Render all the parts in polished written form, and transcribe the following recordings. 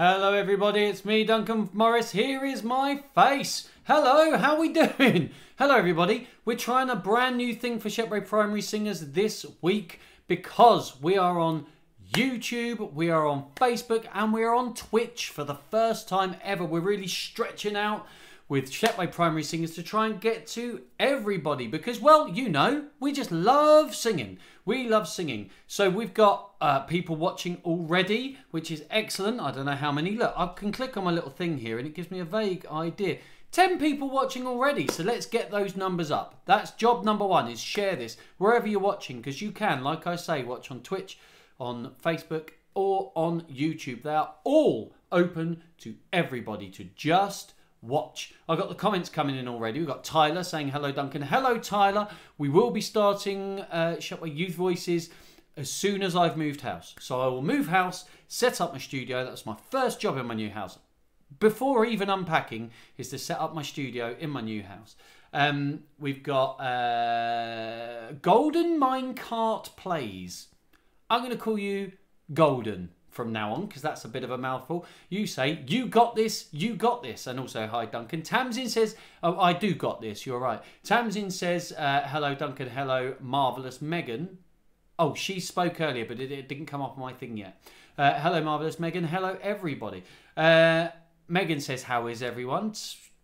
Hello everybody, it's me, Duncan Morris. Here is my face. Hello, how we doing? Hello everybody. We're trying a brand new thing for Shepway Primary Singers this week because we are on YouTube, we are on Facebook and we are on Twitch for the first time ever. We're really stretching out with Shepway Primary Singers to try and get to everybody because, well, you know, we just love singing. We love singing. So we've got people watching already, which is excellent. I don't know how many. Look, I can click on my little thing here and it gives me a vague idea. 10 people watching already, so let's get those numbers up. That's job number one, is share this wherever you're watching, because you can, like I say, watch on Twitch, on Facebook or on YouTube. They are all open to everybody to just watch. I've got the comments coming in already. We've got Tyler saying hello Duncan. Hello Tyler. We will be starting Shepway Youth Voices as soon as I've moved house. So I will move house, set up my studio. That's my first job in my new house. Before even unpacking is to set up my studio in my new house. We've got Golden Minecart Plays. I'm going to call you Golden from now on, because that's a bit of a mouthful. You say, you got this, and also, hi Duncan. Tamsin says, oh, I do got this, you're right. Tamsin says, hello Duncan, hello Marvellous Megan. Oh, she spoke earlier, but it didn't come up on my thing yet. Hello Marvellous Megan, hello everybody. Megan says, how is everyone?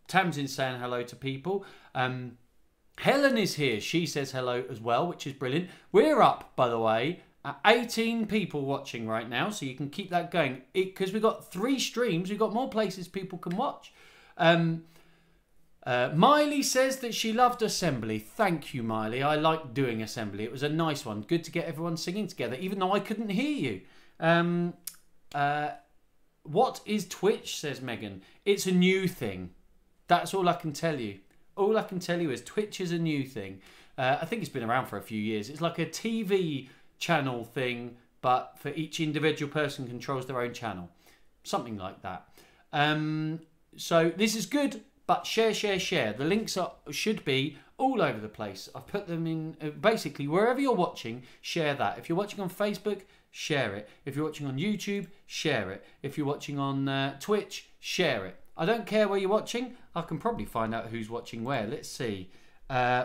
Tamsin's saying hello to people. Helen is here, she says hello as well, which is brilliant. We're up, by the way, 18 people watching right now, so you can keep that going because we've got 3 streams. We've got more places people can watch. Miley says that she loved assembly. Thank you, Miley. I liked doing assembly. It was a nice one. Good to get everyone singing together, even though I couldn't hear you. What is Twitch, says Megan. It's a new thing. That's all I can tell you. All I can tell you is Twitch is a new thing. I think it's been around for a few years. It's like a TV channel thing, but for each individual person controls their own channel, something like that. So this is good, but share the links should be all over the place. I've put them in basically wherever you're watching. Share that. If you're watching on Facebook, share it. If you're watching on YouTube, share it. If you're watching on Twitch, share it. I don't care where you're watching. I can probably find out who's watching where. Let's see.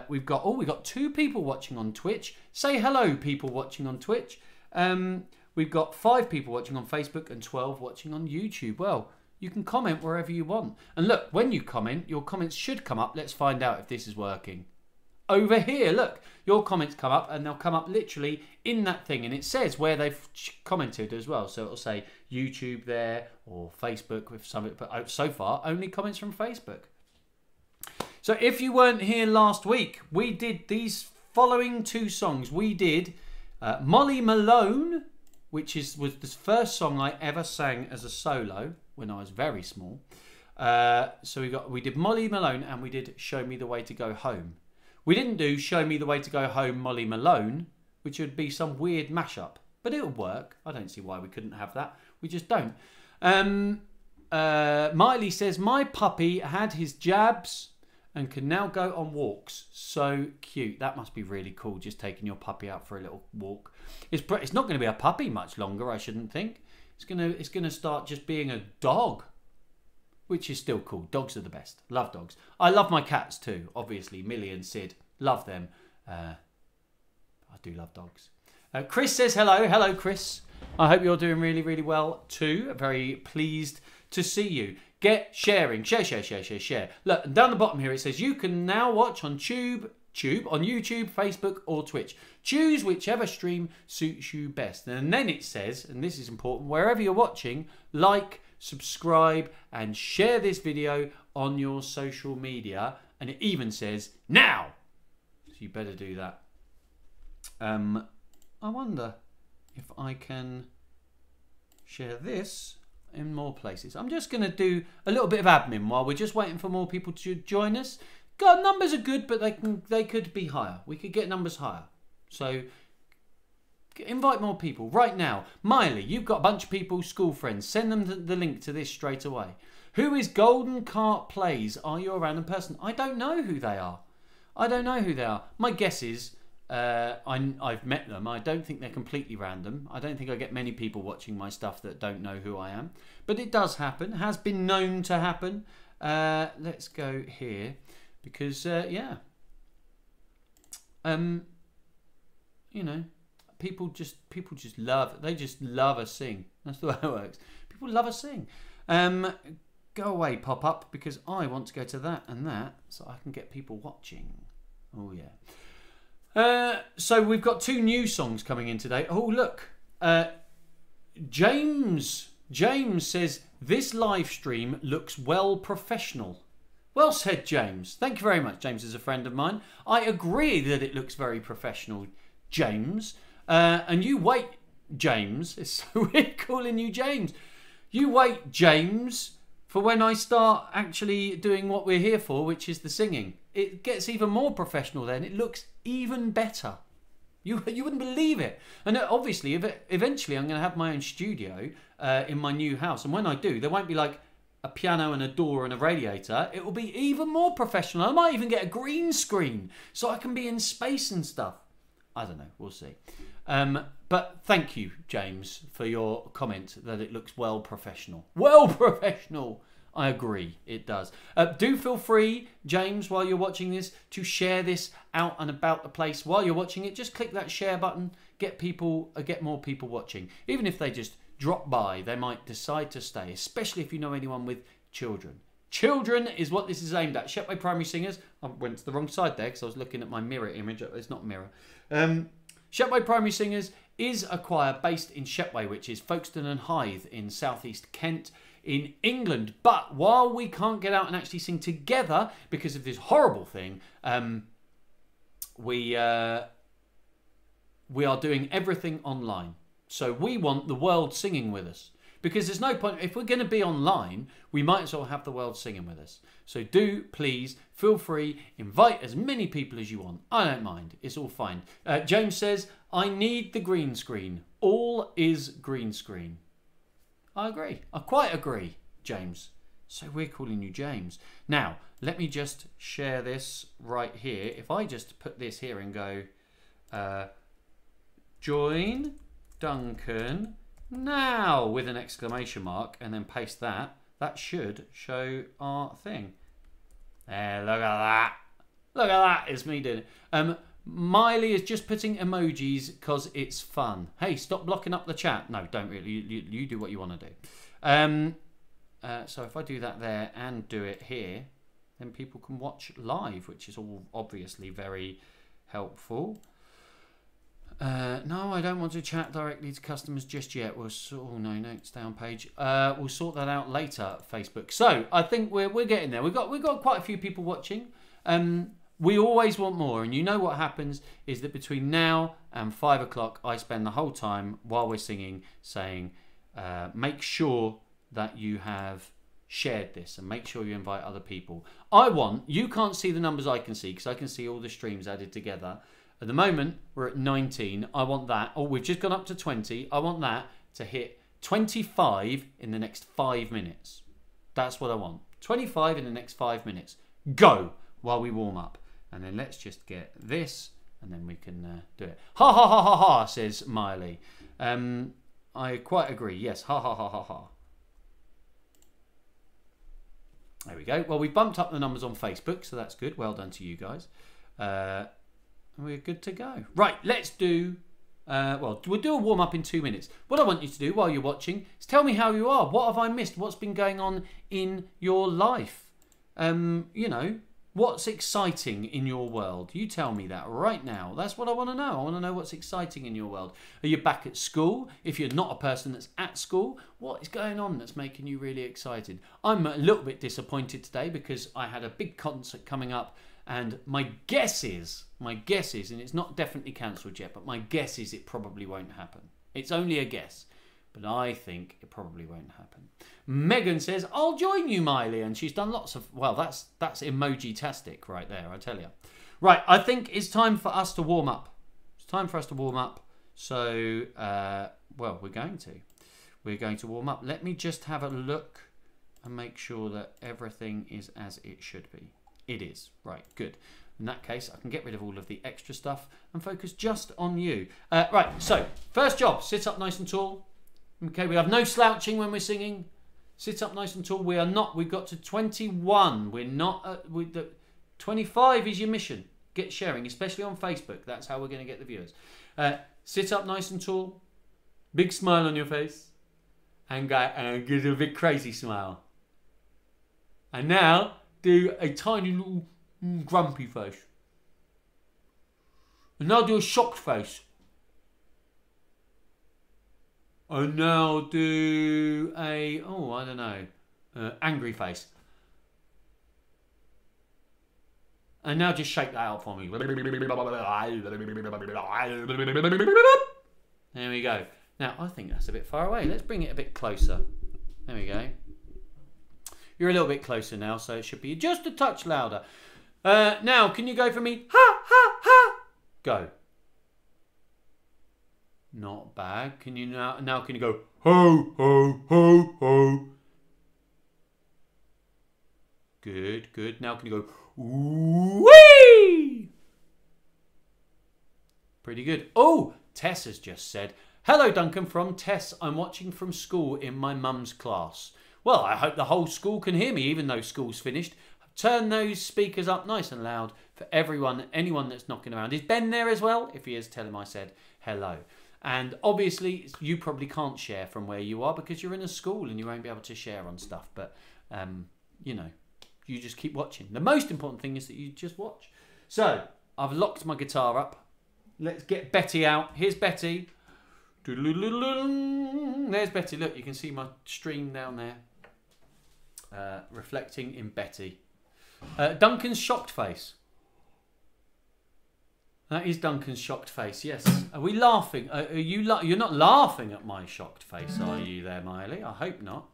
We've got 2 people watching on Twitch. Say hello, people watching on Twitch. We've got 5 people watching on Facebook and 12 watching on YouTube. Well, you can comment wherever you want. And look, when you comment, your comments should come up. Let's find out if this is working. Over here, look, your comments come up and they'll come up literally in that thing. And it says where they've commented as well. So it'll say YouTube there or Facebook with something. But so far, only comments from Facebook. So if you weren't here last week, we did these following 2 songs. We did Molly Malone, which was the first song I ever sang as a solo when I was very small. So we did Molly Malone and we did Show Me the Way to Go Home. We didn't do Show Me the Way to Go Home Molly Malone, which would be some weird mashup, but it would work. I don't see why we couldn't have that. We just don't. Miley says, my puppy had his jabs and can now go on walks. So cute. That must be really cool, just taking your puppy out for a little walk. It's not going to be a puppy much longer, I shouldn't think. It's gonna start just being a dog, which is still cool. Dogs are the best. Love dogs. I love my cats too, obviously. Millie and Sid. Love them. I do love dogs. Chris says hello. Hello, Chris. I hope you're doing really, really well too. Very pleased to see you. Get sharing. Share. Look, and down the bottom here it says you can now watch on YouTube, Facebook or Twitch. Choose whichever stream suits you best. And then it says, and this is important, wherever you're watching, like, subscribe and share this video on your social media. And it even says now. So you better do that. I wonder if I can share this in more places. I'm just going to do a little bit of admin while we're just waiting for more people to join us. God, numbers are good, but they could be higher. We could get numbers higher. So invite more people right now. Miley, you've got a bunch of people, school friends. Send them the link to this straight away. Who is Golden Cart Plays? Are you a random person? I don't know who they are. My guess is I've met them. I don't think they're completely random. I don't think I get many people watching my stuff that don't know who I am. But it does happen. Has been known to happen. Let's go here. Because, yeah. You know, people just love it. They just love us sing. That's the way it works. People love us sing. Go away, pop up, because I want to go to that and that so I can get people watching. Oh, yeah. So we've got 2 new songs coming in today. Oh, look. James says, this live stream looks well professional. Well said, James. Thank you very much. James is a friend of mine. I agree that it looks very professional, James. And you wait, James. It's so weird calling you James. You wait, James, for when I start actually doing what we're here for, which is the singing. It gets even more professional then. It looks even better. You wouldn't believe it. And obviously, eventually I'm going to have my own studio in my new house. And when I do, there won't be like a piano and a door and a radiator. It will be even more professional. I might even get a green screen so I can be in space and stuff. I don't know. We'll see. But thank you, James, for your comment that it looks well professional. Well professional. I agree, it does. Do feel free, James, while you're watching this, to share this out and about the place. While you're watching it, just click that share button. Get more people watching. Even if they just drop by, they might decide to stay, especially if you know anyone with children. Children is what this is aimed at. Shepway Primary Singers. I went to the wrong side there because I was looking at my mirror image. It's not a mirror. Shepway Primary Singers is a choir based in Shepway, which is Folkestone and Hythe in southeast Kent in England. But while we can't get out and actually sing together because of this horrible thing, we are doing everything online. So we want the world singing with us. Because there's no point, if we're going to be online, we might as well have the world singing with us. So do, please, feel free, invite as many people as you want. I don't mind. It's all fine. James says, I need the green screen. All is green screen. I agree. I quite agree, James. So we're calling you James. Now, let me just share this right here. If I just put this here and go, join Duncan now with an exclamation mark and then paste that, that should show our thing. There, look at that. Look at that. It's me doing it. Miley is just putting emojis because it's fun. Hey, stop blocking up the chat. No, don't really. You do what you want to do. So if I do that there and do it here, then people can watch live, which is all obviously very helpful. No, I don't want to chat directly to customers just yet. Oh no, it's down page. We'll sort that out later, Facebook. So I think we're getting there. We've got quite a few people watching. We always want more, and you know what happens is that between now and 5 o'clock, I spend the whole time while we're singing saying, make sure that you have shared this and make sure you invite other people. You can't see the numbers I can see because I can see all the streams added together. At the moment, we're at 19. I want that. Oh, we've just gone up to 20. I want that to hit 25 in the next 5 minutes. That's what I want. 25 in the next 5 minutes. Go while we warm up. And then let's just get this and then we can do it. Ha ha ha ha ha, says Miley. I quite agree. Yes, ha ha ha ha ha. There we go. Well, we bumped up the numbers on Facebook, so that's good. Well done to you guys. We're good to go. Right, let's do... we'll do a warm-up in 2 minutes. What I want you to do while you're watching is tell me how you are. What have I missed? What's been going on in your life? You know, what's exciting in your world? You tell me that right now. That's what I want to know. I want to know what's exciting in your world. Are you back at school? If you're not a person that's at school, what is going on that's making you really excited? I'm a little bit disappointed today because I had a big concert coming up. And my guess is, and it's not definitely cancelled yet, but my guess is it probably won't happen. It's only a guess, but I think it probably won't happen. Megan says, I'll join you, Miley. And she's done lots of, well, that's emoji-tastic right there, I tell you. Right, I think it's time for us to warm up. It's time for us to warm up. So, well, we're going to warm up. Let me just have a look and make sure that everything is as it should be. It is. Right, good. In that case, I can get rid of all of the extra stuff and focus just on you. Right, so first job, sit up nice and tall. Okay, we have no slouching when we're singing. Sit up nice and tall. We are not, we've got to 21. We're not, 25 is your mission. Get sharing, especially on Facebook. That's how we're going to get the viewers. Sit up nice and tall. Big smile on your face. And give a big crazy smile. And now, do a tiny little grumpy face. And now do a shocked face. And now do a, oh, I don't know, angry face. And now just shake that out for me. There we go. Now, I think that's a bit far away. Let's bring it a bit closer. There we go. You're a little bit closer now, so it should be just a touch louder. Now, can you go for me? Ha, ha, ha. Go. Not bad. Can you now can you go ho, ho, ho, ho? Good, good. Now can you go wee? Pretty good. Oh, Tess has just said, hello Duncan from Tess. I'm watching from school in my mum's class. Well, I hope the whole school can hear me, even though school's finished. Turn those speakers up nice and loud for everyone, anyone that's knocking around. Is Ben there as well? If he is, tell him I said hello. And obviously, you probably can't share from where you are because you're in a school and you won't be able to share on stuff. But, you know, you just keep watching. The most important thing is that you just watch. So, I've locked my guitar up. Let's get Betty out. Here's Betty. There's Betty. Look, you can see my stream down there. Reflecting in Betty. Duncan's shocked face. That is Duncan's shocked face, yes. Are we laughing? You're not laughing at my shocked face, are you there, Miley? I hope not.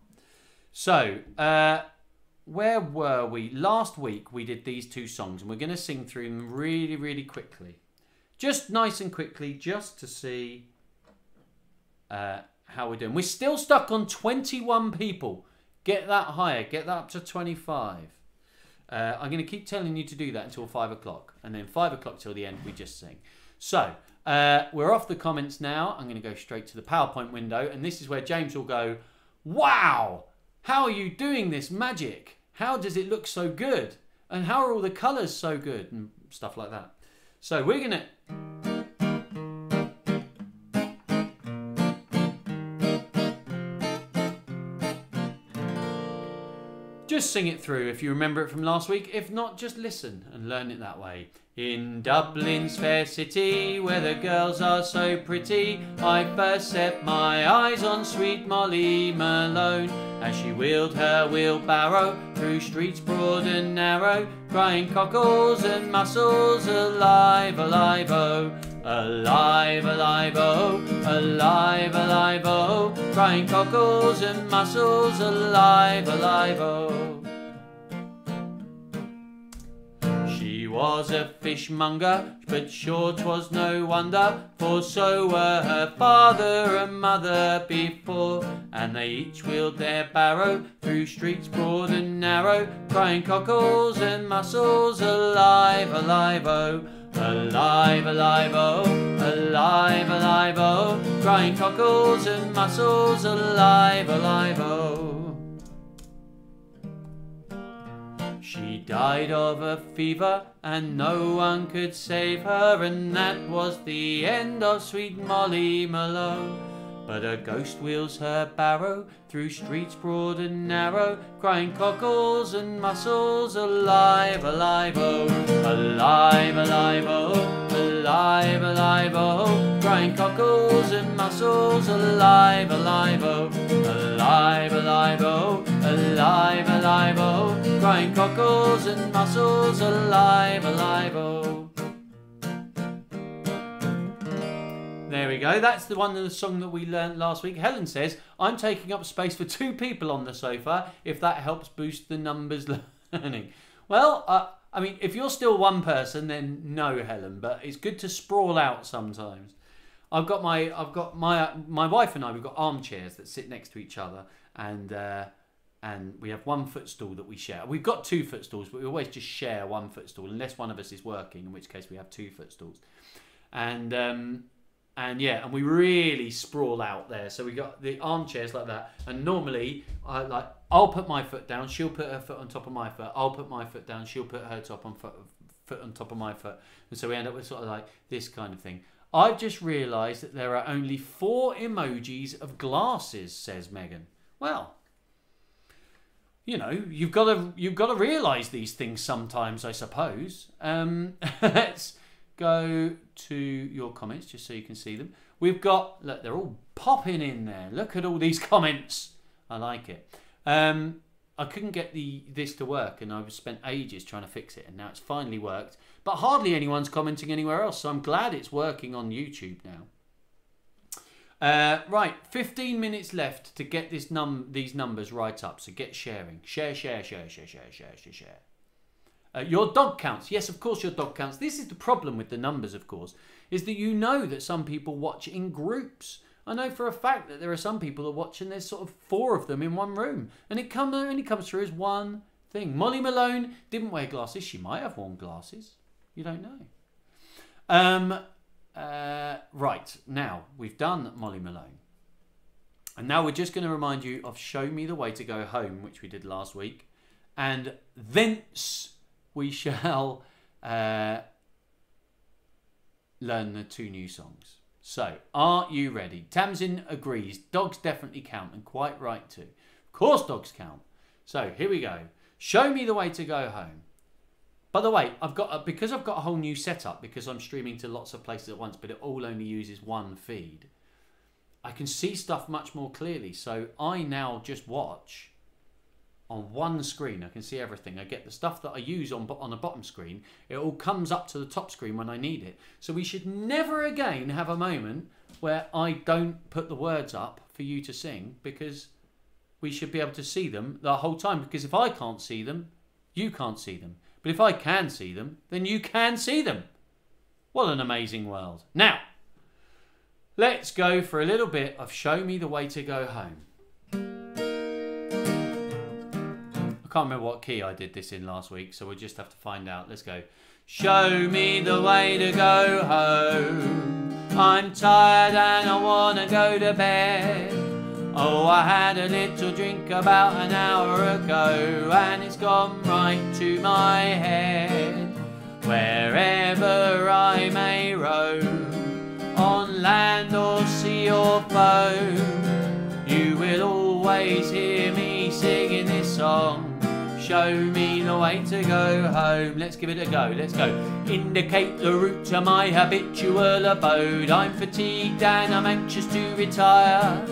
So, where were we? Last week we did these two songs and we're going to sing through them really, really quickly. Just nice and quickly, just to see how we're doing. We're still stuck on 21 people. Get that higher. Get that up to 25. I'm going to keep telling you to do that until 5 o'clock. And then 5 o'clock till the end, we just sing. So, we're off the comments now. I'm going to go straight to the PowerPoint window. And this is where James will go, wow, how are you doing this magic? How does it look so good? And how are all the colours so good? And stuff like that. So, we're going to... Just sing it through if you remember it from last week. If not, just listen and learn it that way. In Dublin's fair city, where the girls are so pretty, I first set my eyes on sweet Molly Malone, as she wheeled her wheelbarrow through streets broad and narrow, crying cockles and mussels, alive, alive, oh. Alive, alive, oh, alive, alive, oh, crying cockles and mussels, alive, alive, oh. She was a fishmonger, but sure 'twas no wonder, for so were her father and mother before, and they each wheeled their barrow through streets broad and narrow, crying cockles and mussels, alive, alive, oh. Alive, alive, oh, alive, alive, oh, crying cockles and mussels, alive, alive, oh. She died of a fever and no one could save her, and that was the end of sweet Molly Malone. But a ghost wheels her barrow through streets broad and narrow, crying cockles and mussels, alive, alive, oh. Alive, alive, oh, alive, alive, oh, crying cockles and mussels, alive, alive, oh. Alive, alive, oh, alive, alive, oh, crying cockles and mussels, alive, alive, oh. There we go. That's the one of the song that we learnt last week. Helen says, I'm taking up space for 2 people on the sofa, if that helps boost the numbers learning. Well, I mean, if you're still one person, then no, Helen, but it's good to sprawl out sometimes. My wife and I, we've got armchairs that sit next to each other, and and we have one footstool that we share. We've got 2 footstools, but we always just share one footstool unless one of us is working, in which case we have 2 footstools. And yeah, and we really sprawl out there. So we got the armchairs like that, and normally I'll put my foot down, she'll put her foot on top of my foot, I'll put my foot down, she'll put her foot on top of my foot, and so we end up with sort of like this kind of thing. I've just realised that there are only 4 emojis of glasses, says Megan. Well, you know, you've got to realise these things sometimes, I suppose. Let's go to your comments just so you can see them. We've got, look, they're all popping in there. Look at all these comments. I like it. I couldn't get this to work, and I've spent ages trying to fix it, and now it's finally worked. But hardly anyone's commenting anywhere else, so I'm glad it's working on YouTube now. Right, 15 minutes left to get these numbers right up. So get sharing. Share. Your dog counts. Yes, of course your dog counts. This is the problem with the numbers, of course, is that you know that some people watch in groups. I know for a fact that there are some people that watch and there's sort of 4 of them in one room. And it only comes through as one thing. Molly Malone didn't wear glasses. She might have worn glasses. You don't know. Right, now we've done Molly Malone. And now we're just going to remind you of Show Me the Way to Go Home, which we did last week. And thence we shall learn the 2 new songs. So, are you ready? Tamsin agrees. Dogs definitely count, and quite right too. Of course dogs count. So, here we go. Show Me the Way to Go Home. By the way, because I've got a whole new setup, because I'm streaming to lots of places at once, but it all only uses one feed, I can see stuff much more clearly. So I now just watch on one screen. I can see everything. I get the stuff that I use on the bottom screen. It all comes up to the top screen when I need it. So we should never again have a moment where I don't put the words up for you to sing, because we should be able to see them the whole time. Because if I can't see them, you can't see them. But if I can see them, then you can see them. What an amazing world. Now, let's go for a little bit of Show Me the Way to Go Home. I can't remember what key I did this in last week, so we'll just have to find out. Let's go. Show me the way to go home. I'm tired and I want to go to bed. Oh, I had a little drink about an hour ago, and it's gone right to my head. Wherever I may roam, on land or sea or foam, you will always hear me singing this song. Show me the way to go home. Let's give it a go. Let's go. Indicate the route to my habitual abode. I'm fatigued and I'm anxious to retire.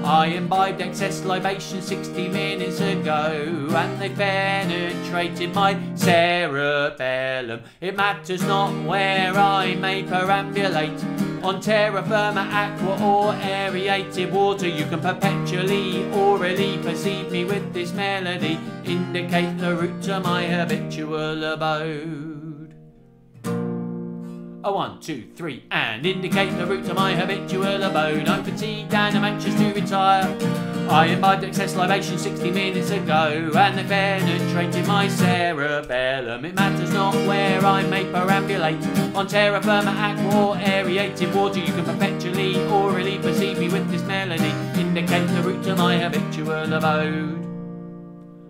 I imbibed excess libation 60 minutes ago, and they penetrated my cerebellum. It matters not where I may perambulate, on terra firma, aqua or aerated water. You can perpetually orally perceive me with this melody. Indicate the route to my habitual abode. A 1, 2, 3, and indicate the route to my habitual abode. I'm fatigued and I'm anxious to retire. I imbibed excess libation 60 minutes ago, and they penetrated my cerebellum. It matters not where I may perambulate, on terra firma, aqua or aerated water. You can perpetually orally perceive me with this melody. Indicate the route to my habitual abode.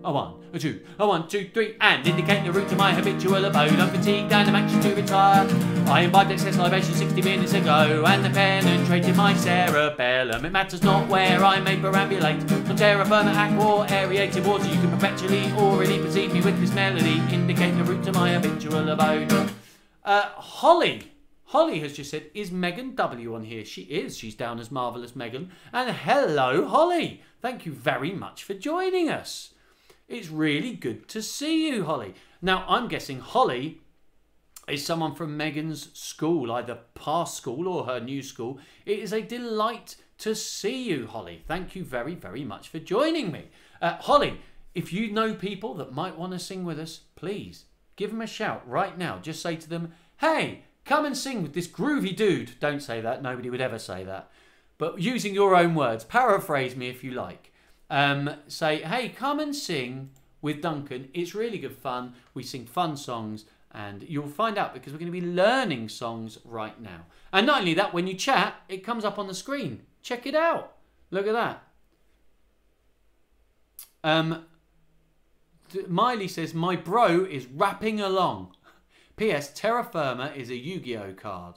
A 1, a 2, a 1, 2, 3, and indicate the route to my habitual abode. I'm fatigued and I'm anxious to retire. I imbibed excess libation 60 minutes ago, and they penetrated my cerebellum. It matters not where I may perambulate, on terra firma, aqua or aerated water. You can perpetually orally perceive me with this melody. Indicate the route to my habitual abode. Holly has just said, is Megan W on here? She is. She's down as Marvellous Megan. And hello, Holly. Thank you very much for joining us. It's really good to see you, Holly. Now, I'm guessing Holly is someone from Megan's school, either past school or her new school. It is a delight to see you, Holly. Thank you very, very much for joining me. Holly, if you know people that might want to sing with us, please give them a shout right now. Just say to them, hey, come and sing with this groovy dude. Don't say that. Nobody would ever say that. But using your own words, paraphrase me if you like. say, hey, come and sing with Duncan. It's really good fun. We sing fun songs, and you'll find out because we're going to be learning songs right now. And not only that, when you chat, it comes up on the screen. Check it out. Look at that. Miley says, my bro is rapping along. P.S. Terra Firma is a Yu-Gi-Oh card.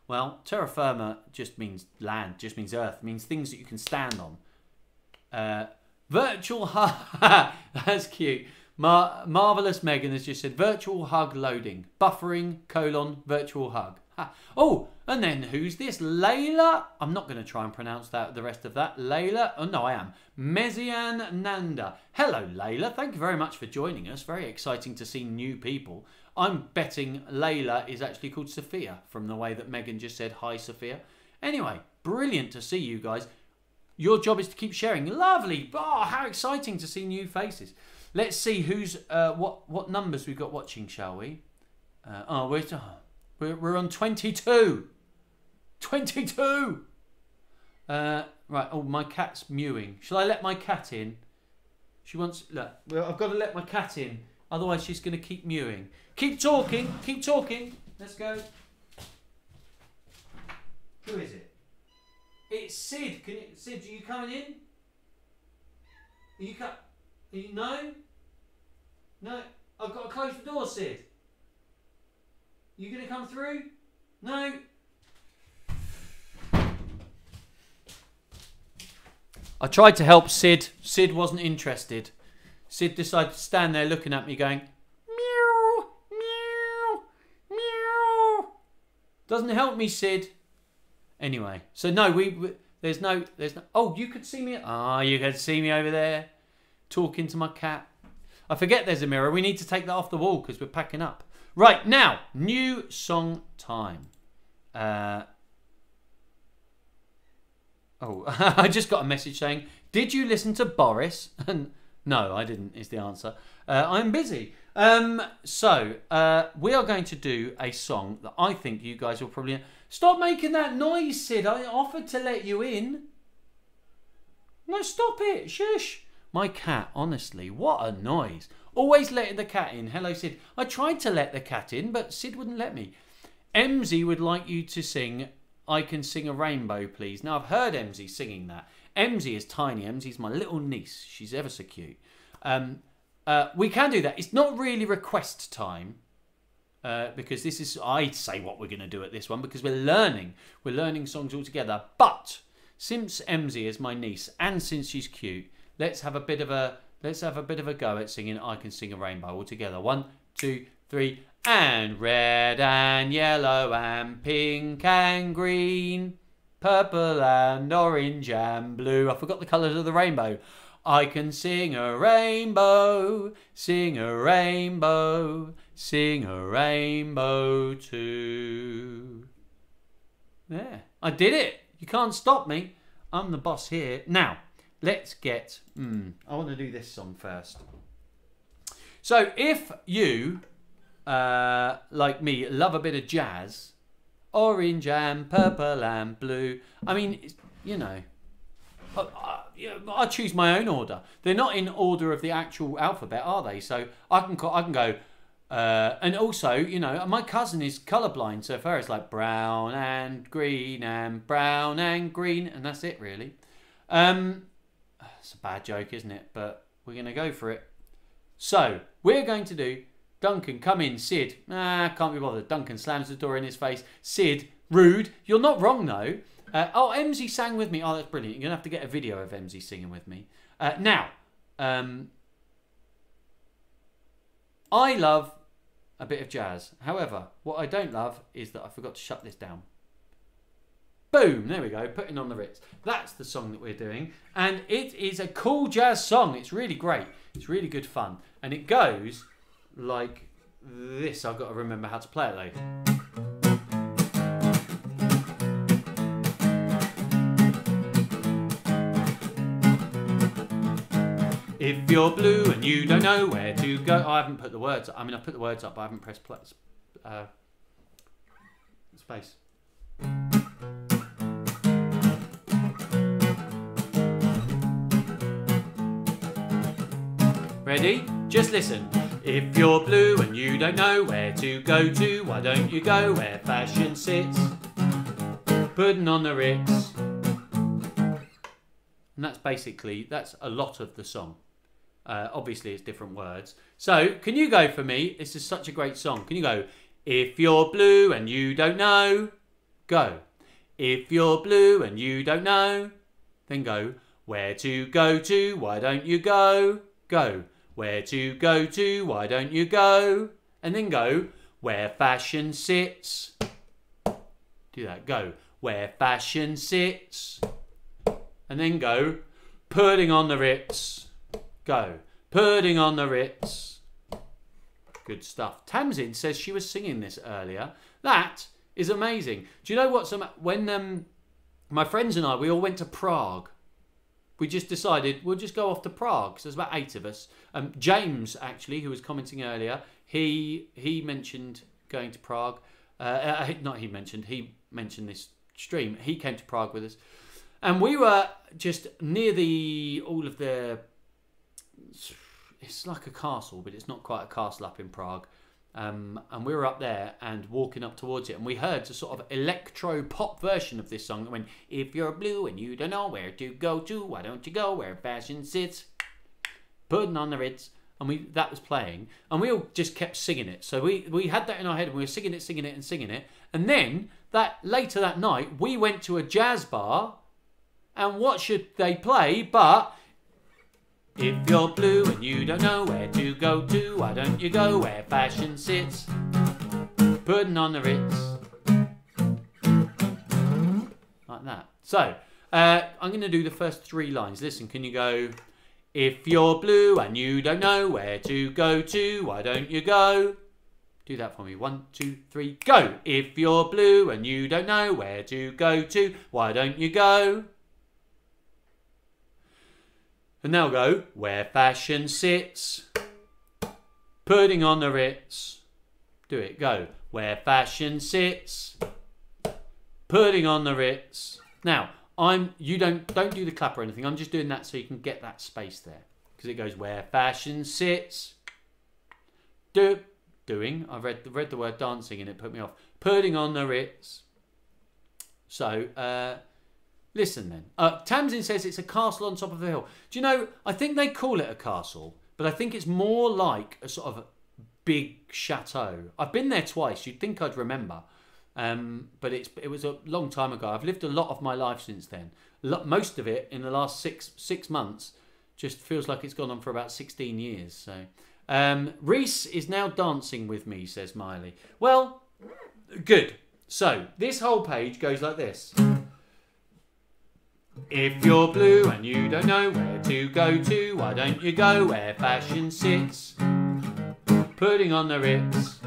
Well, terra firma just means land, just means earth, means things that you can stand on. Virtual hug, that's cute. Marvelous Megan has just said, virtual hug loading, buffering, : virtual hug. Oh, and then who's this? Layla? I'm not going to try and pronounce that. The rest of that. Layla? Oh, no, I am. Mezian Nanda. Hello, Layla. Thank you very much for joining us. Very exciting to see new people. I'm betting Layla is actually called Sophia from the way that Megan just said, hi, Sophia. Anyway, brilliant to see you guys. Your job is to keep sharing. Lovely. Oh, how exciting to see new faces. Let's see who's what numbers we've got watching, shall we? We're on 22. 22. Right. Oh, my cat's mewing. Shall I let my cat in? She wants. Look. Well, I've got to let my cat in. Otherwise, she's going to keep mewing. Keep talking. Keep talking. Let's go. Who is it? It's Sid. Sid, are you coming in? Are you no? No. I've got to close the door, Sid. You going to come through? No. I tried to help Sid. Sid wasn't interested. Sid decided to stand there looking at me going, meow, meow, meow. Doesn't help me, Sid. Anyway, so no, there's no, oh, you could see me. Ah, you could see me over there talking to my cat. I forget there's a mirror. We need to take that off the wall because we're packing up. Right, now, new song time. I just got a message saying, did you listen to Boris? No, I didn't, is the answer. I'm busy. So, we are going to do a song that I think you guys will probably... Stop making that noise, Sid. I offered to let you in. No, stop it. Shush. My cat, honestly, what a noise. Always letting the cat in. Hello, Sid. I tried to let the cat in, but Sid wouldn't let me. Emzy would like you to sing I Can Sing a Rainbow, please. Now, I've heard Emzy singing that. Emzy is tiny. Emzy's my little niece. She's ever so cute. We can do that. It's not really request time because this is, I'd say what we're going to do at this one because we're learning. We're learning songs all together. But since Emzy is my niece and since she's cute, let's have a bit of a go at singing I Can Sing a Rainbow all together. 1, 2, 3. And red and yellow and pink and green, purple and orange and blue. I forgot the colours of the rainbow. I can sing a rainbow, sing a rainbow, sing a rainbow too. There, I did it. You can't stop me. I'm the boss here. Now, let's get... I want to do this song first. So, if you... like me, love a bit of jazz, orange and purple and blue. I mean, you know, I choose my own order. They're not in order of the actual alphabet, are they? So I can go, and also, you know, my cousin is colourblind, so for her it's like brown and green and brown and green, and that's it really. It's a bad joke, isn't it? But we're going to go for it. So we're going to do. Duncan, come in. Sid, can't be bothered. Duncan slams the door in his face. Sid, rude. You're not wrong, though. Emzy sang with me. Oh, that's brilliant. You're going to have to get a video of Emzy singing with me. Now, I love a bit of jazz. However, what I don't love is that I forgot to shut this down. Boom, there we go, putting on the Ritz. That's the song that we're doing. And it is a cool jazz song. It's really great. It's really good fun. And it goes... like this. I've got to remember how to play it though. If you're blue and you don't know where to go. Oh, I haven't put the words up. I mean, I put the words up, but I haven't pressed play. Space. Ready? Just listen. If you're blue and you don't know where to go to, why don't you go where fashion sits? Putting on the Ritz. And that's a lot of the song. Obviously, it's different words. So, can you go for me? This is such a great song. Can you go? If you're blue and you don't know, go. If you're blue and you don't know, then go. Where to go to, why don't you go? Go. Where to go to, why don't you go? And then go. Where fashion sits. Do that. Go. Where fashion sits. And then go. Putting on the Ritz. Go. Putting on the Ritz. Good stuff. Tamsin says she was singing this earlier. That is amazing. Do you know what's when my friends and I, we all went to Prague. We just decided we'll just go off to Prague. So there's about 8 of us. James, actually, who was commenting earlier, he mentioned going to Prague. He mentioned this stream. He came to Prague with us. And we were just near it's like a castle, but it's not quite a castle up in Prague. And we were up there and walking up towards it, and we heard a sort of electro-pop version of this song that went, if you're blue and you don't know where to go to, why don't you go where fashion sits? Putting on the Ritz. And that was playing, and we all just kept singing it. So we had that in our head, and we were singing it. And then, later that night, we went to a jazz bar, and what should they play but... If you're blue and you don't know where to go to, why don't you go where fashion sits? Putting on the Ritz. Like that. So, I'm going to do the first 3 lines. Listen, can you go... If you're blue and you don't know where to go to, why don't you go? Do that for me. 1, 2, 3, go! If you're blue and you don't know where to go to, why don't you go? And now go, where fashion sits, putting on the Ritz. Do it, go, where fashion sits, putting on the Ritz. Now, you don't do the clap or anything. I'm just doing that so you can get that space there, because it goes where fashion sits. Doing. I read the word dancing and it put me off. Putting on the Ritz. So. Listen then. Tamsin says it's a castle on top of a hill. Do you know, I think they call it a castle, but I think it's more like a sort of big chateau. I've been there twice. You'd think I'd remember. But it was a long time ago. I've lived a lot of my life since then. Most of it in the last six months just feels like it's gone on for about 16 years. So, Reese is now dancing with me, says Miley. Well, good. So, this whole page goes like this. If you're blue and you don't know where to go to, why don't you go where fashion sits? Putting on the Ritz.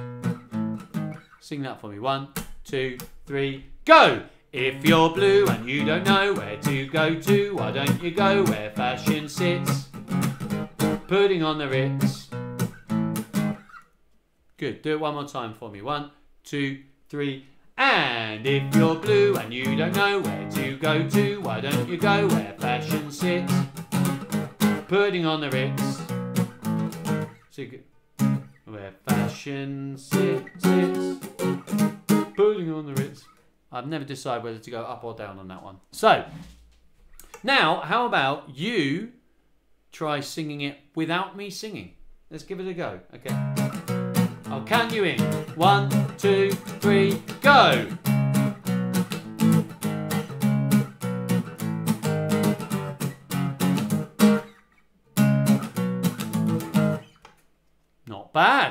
Sing that for me. 1, 2, 3, go! If you're blue and you don't know where to go to, why don't you go where fashion sits? Putting on the Ritz. Good. Do it one more time for me. 1, 2, 3. And if you're blue and you don't know where to go to, why don't you go where fashion sits? Putting on the Ritz. So where fashion sits. Putting on the Ritz. I've never decided whether to go up or down on that one. So, now, how about you try singing it without me singing? Let's give it a go. Okay. I'll count you in. 1, 2, 3, go!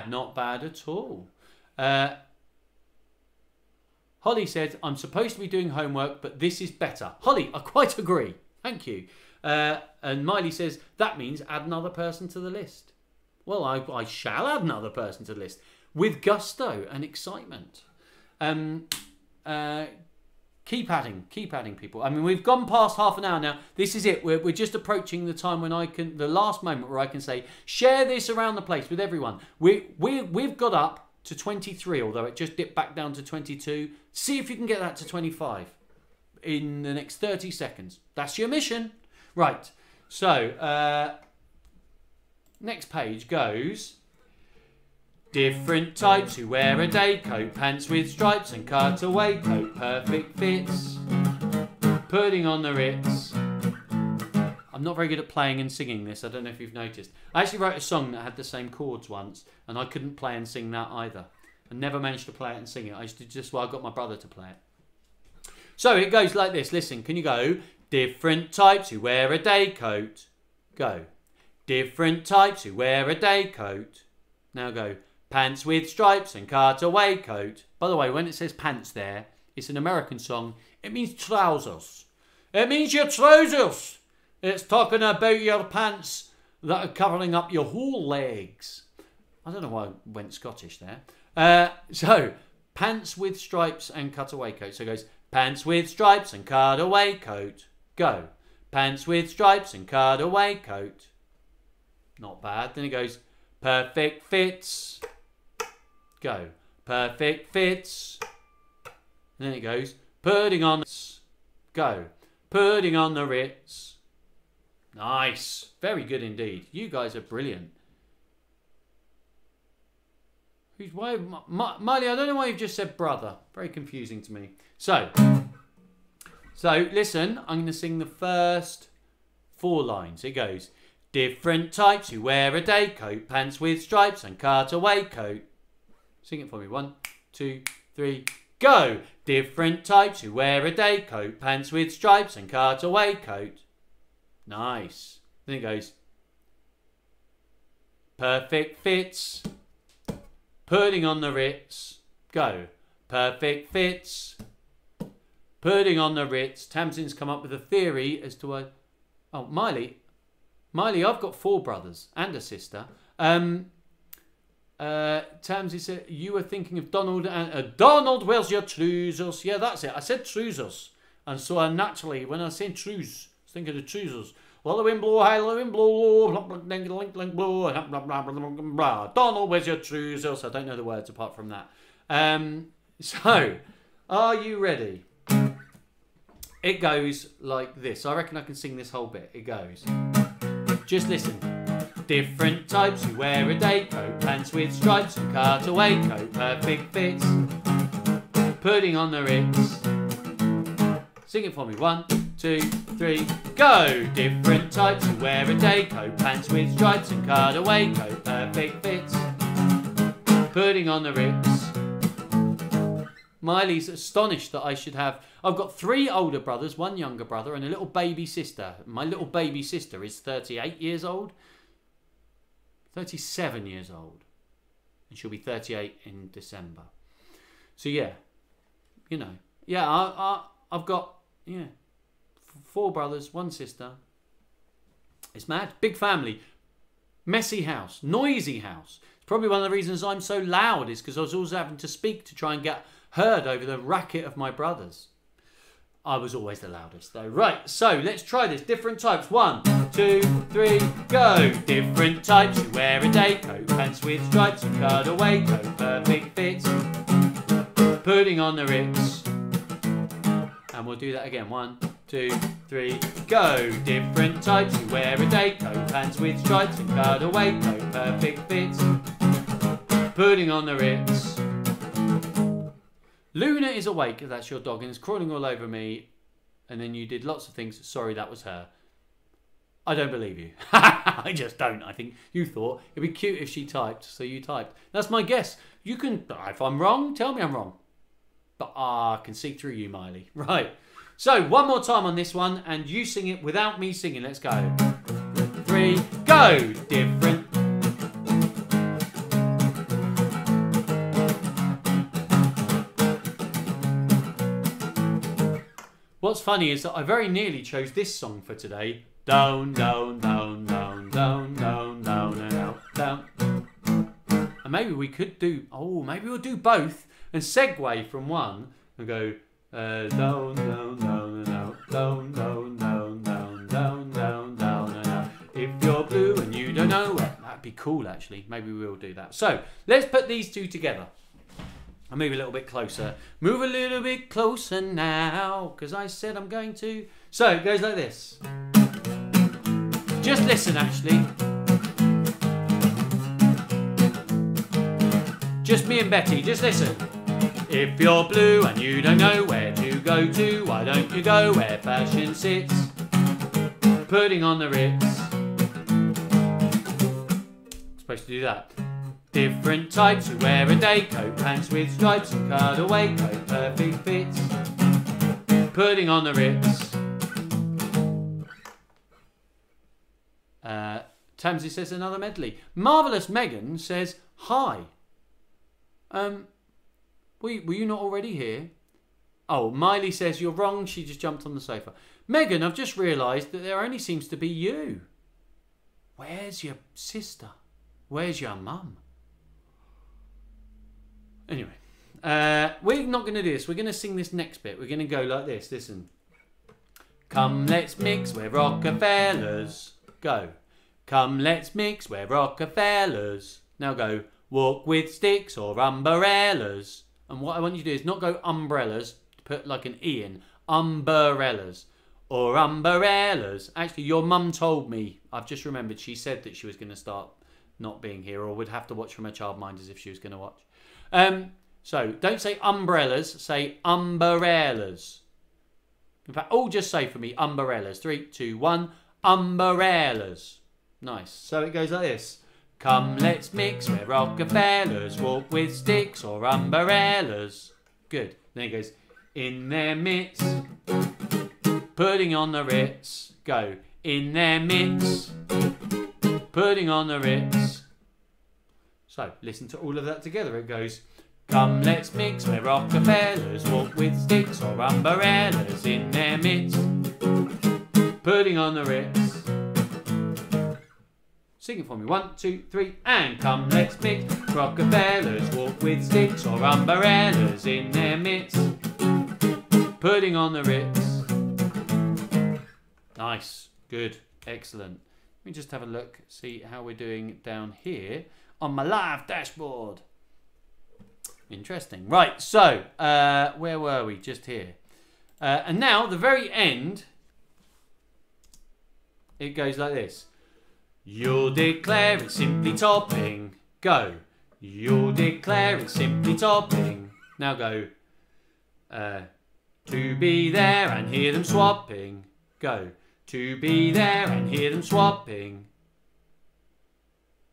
Not bad at all. Holly said, I'm supposed to be doing homework, but this is better. Holly, I quite agree. Thank you. And Miley says, that means add another person to the list. Well, I shall add another person to the list with gusto and excitement. Keep adding people. I mean, we've gone past half an hour now. This is it. We're just approaching the time when the last moment where I can say, share this around the place with everyone. We've got up to 23, although it just dipped back down to 22. See if you can get that to 25 in the next 30 seconds. That's your mission. Right. So, next page goes... Different types who wear a day coat, pants with stripes and cutaway coat, perfect fits, putting on the Ritz. I'm not very good at playing and singing this, I don't know if you've noticed. I actually wrote a song that had the same chords once, and I couldn't play and sing that either. I never managed to play it and sing it. I used to just, well, I got my brother to play it. So it goes like this. Listen, can you go? Different types who wear a day coat. Go. Different types who wear a day coat. Now go. Pants with stripes and cutaway coat. By the way, when it says pants there, it's an American song. It means trousers. It means your trousers. It's talking about your pants that are covering up your whole legs. I don't know why I went Scottish there. So, pants with stripes and cutaway coat. So it goes, pants with stripes and cutaway coat. Go. Pants with stripes and cutaway coat. Not bad. Then it goes, perfect fits. Go. Perfect fits. And then it goes, putting on... Go. Putting on the Ritz. Nice. Very good indeed. You guys are brilliant. Why, Miley, I don't know why you've just said brother. Very confusing to me. So listen, I'm going to sing the first 4 lines. It goes, different types who wear a day coat, pants with stripes and cutaway coat. Sing it for me. 1, 2, 3, go. Different types who wear a day coat, pants with stripes and cutaway coat. Nice. Then it goes, perfect fits, putting on the Ritz. Go. Perfect fits, putting on the Ritz. Tamsin's come up with a theory as to why... Oh, Miley, I've got 4 brothers and a sister. Tamsin said, you were thinking of Donald and... Donald, where's your trousers? Yeah, that's it. I said trousers. And so I naturally, when I said trousers, I was thinking of trousers. Well, the wind blow, high, the wind blow, blow, Donald, where's your trousers? I don't know the words apart from that. So, are you ready? It goes like this. I reckon I can sing this whole bit. It goes. Just listen. Different types who wear a day coat, pants with stripes and cutaway coat, perfect fits, putting on the Ritz. Sing it for me. 1, 2, 3, go. Different types who wear a day coat, pants with stripes and cutaway coat, perfect fits, putting on the Ritz. Miley's astonished that I should have... I've got 3 older brothers, 1 younger brother, and a little baby sister. My little baby sister is 38 years old. 37 years old. And she'll be 38 in December. So, yeah. You know. Yeah, I've got... Yeah. 4 brothers, 1 sister. It's mad. Big family. Messy house. Noisy house. It's probably one of the reasons I'm so loud is because I was always having to speak to try and get heard over the racket of my brothers. I was always the loudest though. Right, so let's try this. Different types. 1, 2, 3, go. Different types who wear a day coat, pants with stripes and cutaway coat, perfect fits, putting on the Ritz. And we'll do that again. 1, 2, 3, go. Different types who wear a day coat, pants with stripes and cutaway coat, perfect fits, putting on the Ritz. Luna is awake, if that's your dog, and is crawling all over me. And then you did lots of things. Sorry, that was her. I don't believe you. I just don't. I think you thought it'd be cute if she typed, so you typed. That's my guess. You can, if I'm wrong, tell me I'm wrong. But I can see through you, Miley. Right. So, one more time on this one, and you sing it without me singing. Let's go. 3, go. Different. What's funny is that I very nearly chose this song for today. Down, down, down, down, down, down, down, and out, down. And maybe we could do, maybe we'll do both and segue from one and go down, down, down, and out, down, down, down, down, down, down, down, and out. If you're blue and you don't know, that'd be cool actually. Maybe we'll do that. So let's put these 2 together. I'll move a little bit closer. Move a little bit closer now, because I said I'm going to. So it goes like this. Just listen, actually. Just me and Betty, just listen. If you're blue and you don't know where to go to, why don't you go where fashion sits? Putting on the Ritz. Supposed to do that. Different types who wear a day coat, pants with stripes and cutaway coat, perfect fits. Putting on the Ritz. Tamsy says another medley. Marvellous Megan says hi. Were you not already here? Oh, Miley says you're wrong. She just jumped on the sofa. Megan, I've just realised that there only seems to be you. Where's your sister? Where's your mum? Anyway, we're not going to do this. We're going to sing this next bit. We're going to go like this. Listen. Come, let's mix, we're Rockefellers. Go. Come, let's mix, we're Rockefellers. Now go. Walk with sticks or umbrellas. And what I want you to do is not go umbrellas, put like an E in. Umbrellas. Or umbrellas. Actually, your mum told me, I've just remembered, she said that she was going to start not being here, or would have to watch from her childminders if she was going to watch. So, don't say umbrellas, say umbrellas. In fact, all just say for me, umbrellas. 3, 2, 1, umbrellas. Nice. So it goes like this. Come, let's mix, we're Rockefellers. Walk with sticks or umbrellas. Good. Then it goes, in their midst, putting on the Ritz. Go. In their midst, putting on the Ritz. So, listen to all of that together. It goes, come, let's mix, we're Rockefellers. Walk with sticks or umbrellas. In their midst, putting on the Ritz. Sing it for me. 1, 2, 3, and come, let's mix. Rockefellers walk with sticks or umbrellas in their midst, putting on the Ritz. Nice, good, excellent. Let me just have a look, see how we're doing down here on my live dashboard. Interesting. Right, so where were we? Just here. And now the very end, it goes like this. You'll declare it's simply topping. Go. You'll declare it's simply topping. Now go. To be there and hear them swapping. Go. To be there and hear them swapping.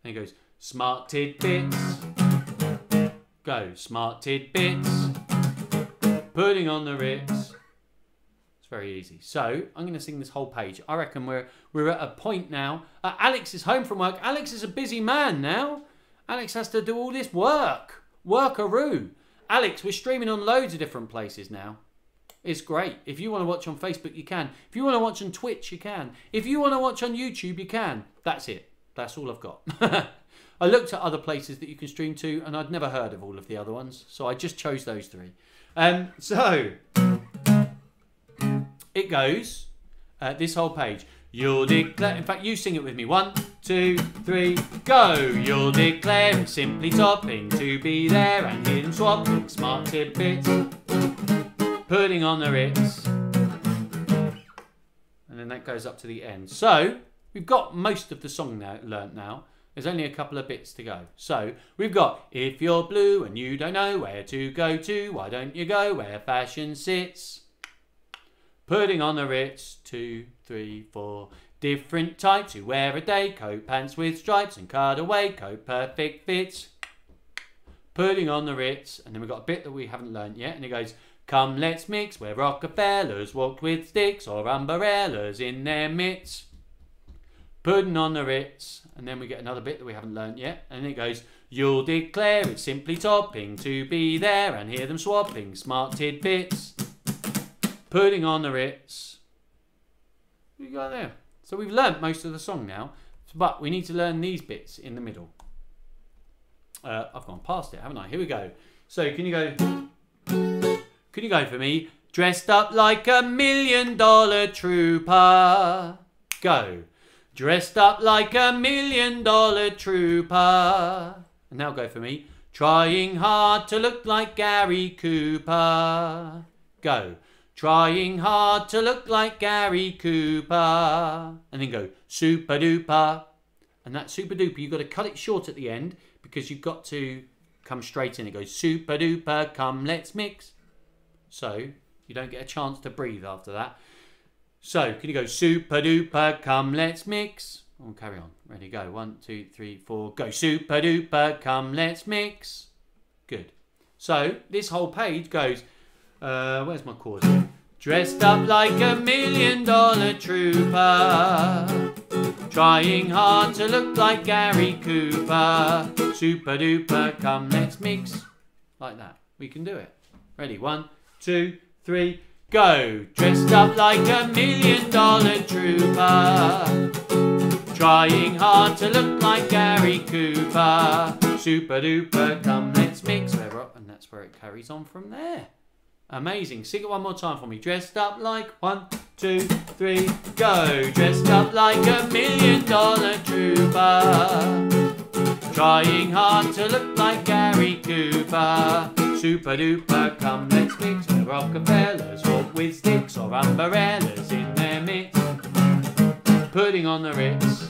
Then it goes. Smart tidbits. Go. Smart tidbits. Putting on the Ritz. Very easy. So I'm going to sing this whole page. I reckon we're at a point now. Alex is home from work. Alex is a busy man now. Alex has to do all this work. Workaroo. Alex, we're streaming on loads of different places now. It's great. If you want to watch on Facebook, you can. If you want to watch on Twitch, you can. If you want to watch on YouTube, you can. That's it. That's all I've got. I looked at other places that you can stream to, and I'd never heard of all of the other ones. So I just chose those 3. So it goes, this whole page. You'll declare, in fact, you sing it with me. 1, 2, 3, go. You'll declare it's simply topping. To be there and hear them swapping. Smart tidbits, putting on the Ritz. And then that goes up to the end. So, we've got most of the song now learnt now. There's only a couple of bits to go. So, we've got, if you're blue and you don't know where to go to, why don't you go where fashion sits? Putting on the Ritz. 2, 3, 4. Different types who wear a day coat, pants with stripes and cutaway coat, perfect fits. Putting on the Ritz. And then we've got a bit that we haven't learnt yet. And it goes, come, let's mix, we're Rockefellers. Walked with sticks or umbrellas in their midst. Putting on the Ritz. And then we get another bit that we haven't learnt yet. And it goes, you'll declare it's simply topping. To be there and hear them swapping. Smart tidbits. Putting on the Ritz. What you got there? So we've learnt most of the song now, but we need to learn these bits in the middle. I've gone past it, haven't I? Here we go. So can you go? Can you go for me? Dressed up like $1 million trooper. Go. Dressed up like $1 million trooper. And now go for me. Trying hard to look like Gary Cooper. Go. Trying hard to look like Gary Cooper. And then go, super duper. And that super duper, you've got to cut it short at the end because you've got to comes straight in. It goes super duper, come let's mix. So you don't get a chance to breathe after that. So can you go super duper, come let's mix? Oh, carry on. Ready, go. 1, 2, 3, 4, go. Super duper, come let's mix. Good. So this whole page goes, where's my chord? Dressed up like $1 million trooper, trying hard to look like Gary Cooper. Super duper, come let's mix. Like that. We can do it. Ready? 1, 2, 3, go. Dressed up like $1 million trooper, trying hard to look like Gary Cooper. Super duper, come let's mix. And that's where it carries on from there. Amazing. Sing it one more time for me. Dressed up like 1, 2, 3, go. Dressed up like $1 million trooper, trying hard to look like Gary Cooper. Super duper, come let's mix. Where Rockefellers walk with sticks or umbrellas in their midst, putting on the Ritz.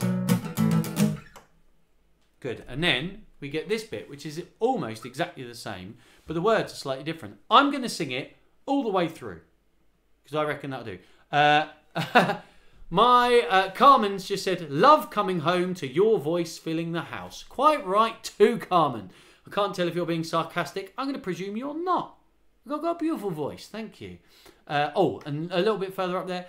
Good. And then we get this bit, which is almost exactly the same, but the words are slightly different. I'm going to sing it all the way through, because I reckon that'll do. Carmen's just said, love coming home to your voice filling the house. Quite right too, Carmen. I can't tell if you're being sarcastic. I'm going to presume you're not. You've got a beautiful voice. Thank you. Oh, and a little bit further up there.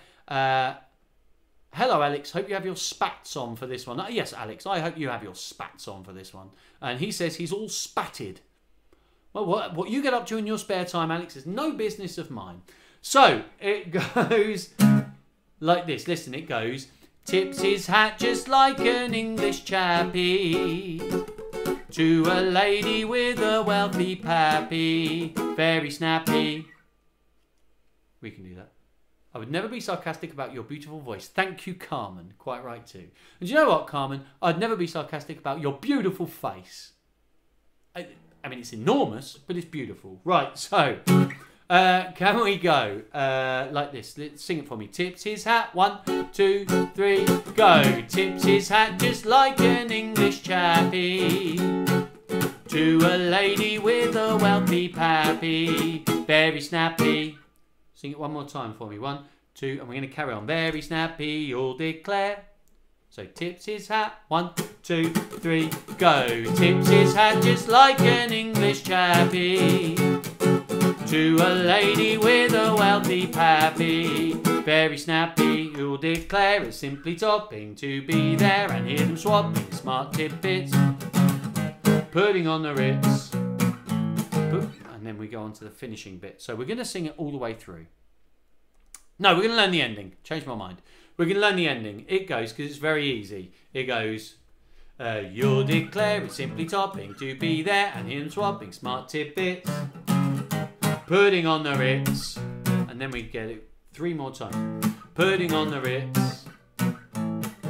Hello, Alex. Hope you have your spats on for this one. Yes, Alex, I hope you have your spats on for this one. And he says he's all spatted. Well, what you get up to in your spare time, Alex, is no business of mine. So, it goes like this. Listen, it goes, tips his hat just like an English chappie to a lady with a wealthy pappy. Very snappy. We can do that. I would never be sarcastic about your beautiful voice. Thank you, Carmen. Quite right, too. And do you know what, Carmen? I'd never be sarcastic about your beautiful face. I mean, it's enormous, but it's beautiful. Right, so, can we go like this? Let's sing it for me. Tips his hat, 1, 2, 3, go. Tips his hat just like an English chappie to a lady with a wealthy pappy. Very snappy. Sing it one more time for me. 1, 2, and we're going to carry on. Very snappy, you'll declare. So tips his hat, 1, 2, 3, go. Tips his hat just like an English chappie to a lady with a wealthy pappy. Very snappy, you'll declare. It's simply topping to be there and hear them swapping smart tidbits, putting on the Ritz. And then we go on to the finishing bit. So we're going to sing it all the way through. No, we're going to learn the ending. Change my mind. We're going to learn the ending. It goes, because it's very easy. It goes, you'll declare it's simply topping to be there and him swapping smart tidbits, putting on the Ritz. And then we get it 3 more times. Putting on the Ritz,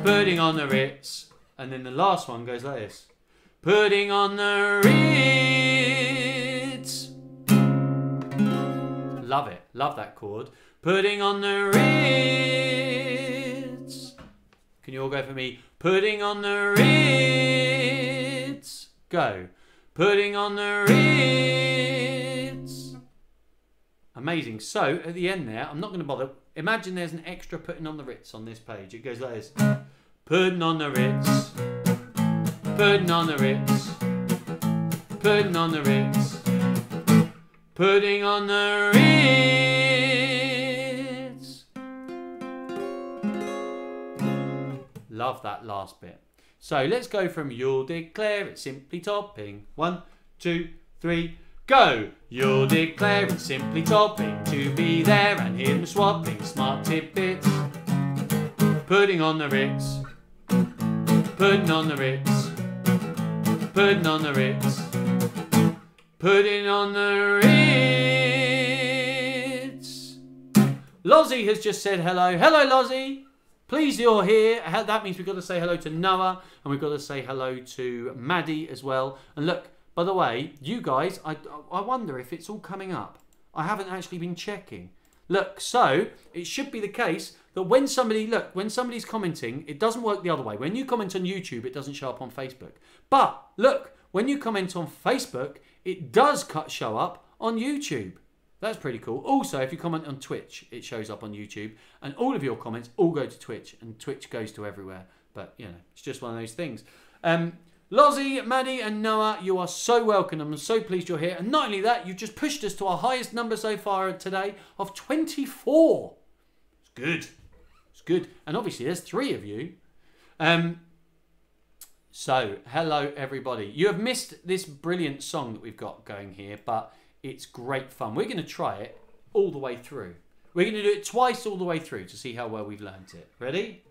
putting on the Ritz. And then the last one goes like this. Putting on the Ritz. Love it. Love that chord. Putting on the Ritz. Can you all go for me? Putting on the Ritz. Go. Putting on the Ritz. Amazing. So, at the end there, I'm not going to bother. Imagine there's an extra putting on the Ritz on this page. It goes like this. Putting on the Ritz. Putting on the Ritz. Putting on the Ritz. Putting on the Ritz. Love that last bit. So let's go from you'll declare it's simply topping. 1, 2, 3, go. You'll declare it's simply topping to be there and him swapping smart tidbits, putting on the Ritz. Putting on the Ritz. Putting on the Ritz. Putting on the Ritz. Lozzie has just said hello. Hello, Lozzie. Pleased you're here. That means we've got to say hello to Noah and we've got to say hello to Maddie as well. And look, by the way, you guys, I wonder if it's all coming up. I haven't actually been checking. Look, so it should be the case that when somebody's commenting, it doesn't work the other way. When you comment on YouTube, it doesn't show up on Facebook. But look, when you comment on Facebook, it does show up on YouTube. That's pretty cool. Also, if you comment on Twitch, it shows up on YouTube. And all of your comments all go to Twitch. And Twitch goes to everywhere. But, you know, it's just one of those things. Lozzie, Maddie and Noah, you are so welcome. I'm so pleased you're here. And not only that, you've just pushed us to our highest number so far today of 24. It's good. It's good. And obviously, there's 3 of you. So, hello, everybody. You have missed this brilliant song that we've got going here, but it's great fun. We're going to try it all the way through. We're going to do it twice all the way through to see how well we've learnt it. Ready?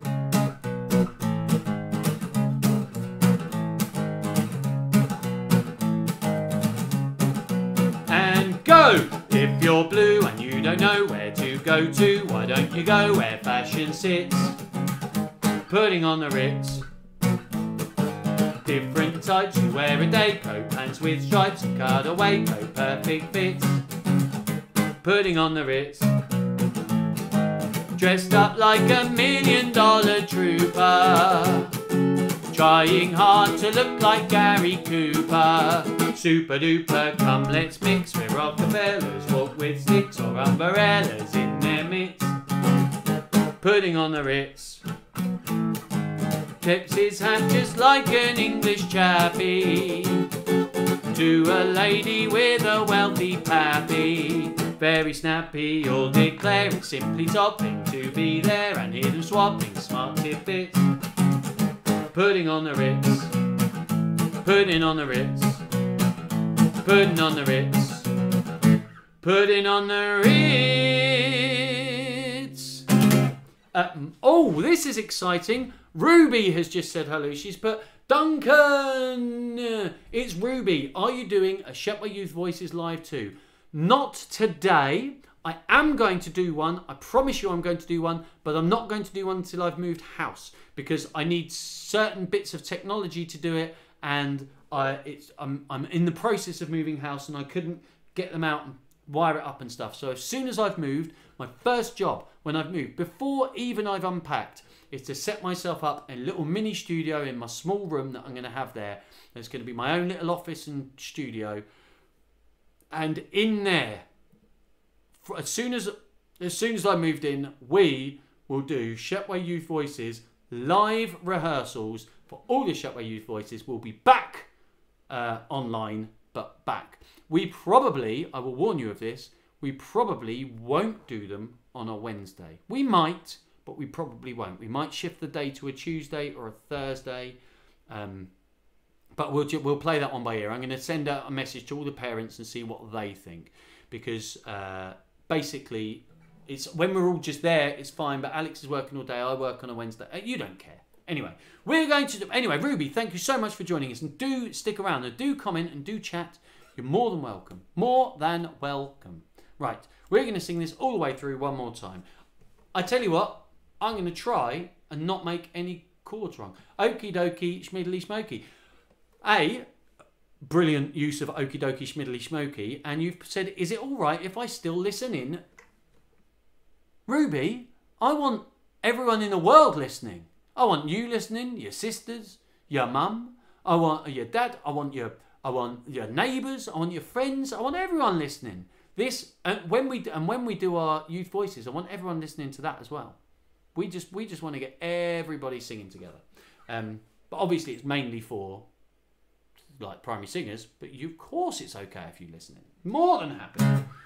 And go! If you're blue and you don't know where to go to, why don't you go where fashion sits? Putting on the Ritz. Different types you wear a day, coat pants with stripes and cutaway coat, perfect fits. Putting on the Ritz. Dressed up like $1 million trooper, trying hard to look like Gary Cooper. Super duper, come let's mix, we're Rockefellers, walk with sticks or umbrellas in their midst. Putting on the Ritz. Tips his hat just like an English chappie to a lady with a wealthy pappy. Very snappy, you'll declare it's simply topping to be there and hear them swapping smart tidbits. Putting on the Ritz. Putting on the Ritz. Putting on the Ritz. Putting on the Ritz. Oh, this is exciting. Ruby has just said hello. She's put, Duncan, it's Ruby. Are you doing a Shepway Youth Voices live too? Not today. I am going to do one. I promise you I'm going to do one, but I'm not going to do one until I've moved house because I need certain bits of technology to do it, and I'm in the process of moving house and I couldn't get them out and wire it up and stuff. So as soon as I've moved, my first job when I've moved, before even I've unpacked, is to set myself up a little mini studio in my small room that I'm going to have there. It's going to be my own little office and studio. And in there, as soon as I moved in, we will do Shepway Youth Voices live rehearsals for all the Shepway Youth Voices. We'll be back online, but back. We probably, I will warn you of this, we probably won't do them on a Wednesday. We might, but we probably won't. We might shift the day to a Tuesday or a Thursday, but we'll play that one by ear. I'm going to send out a message to all the parents and see what they think, because basically, it's when we're all just there, it's fine. But Alex is working all day. I work on a Wednesday. You don't care. Anyway, we're going to. Anyway, Ruby, thank you so much for joining us, and do stick around and do comment and do chat. You're more than welcome. More than welcome. Right, we're going to sing this all the way through one more time. I tell you what. I'm going to try and not make any chords wrong. Okie dokie, schmiddly smoky. Brilliant use of okie dokie, schmiddly smoky. And you've said, is it all right if I still listen in? Ruby, I want everyone in the world listening. I want you listening, your sisters, your mum. I want your dad. I want your neighbours. I want your friends. I want everyone listening. This and when we do our youth voices, I want everyone listening to that as well. We just want to get everybody singing together. But obviously it's mainly for like primary singers, but of course it's okay if you listen in. More than happy.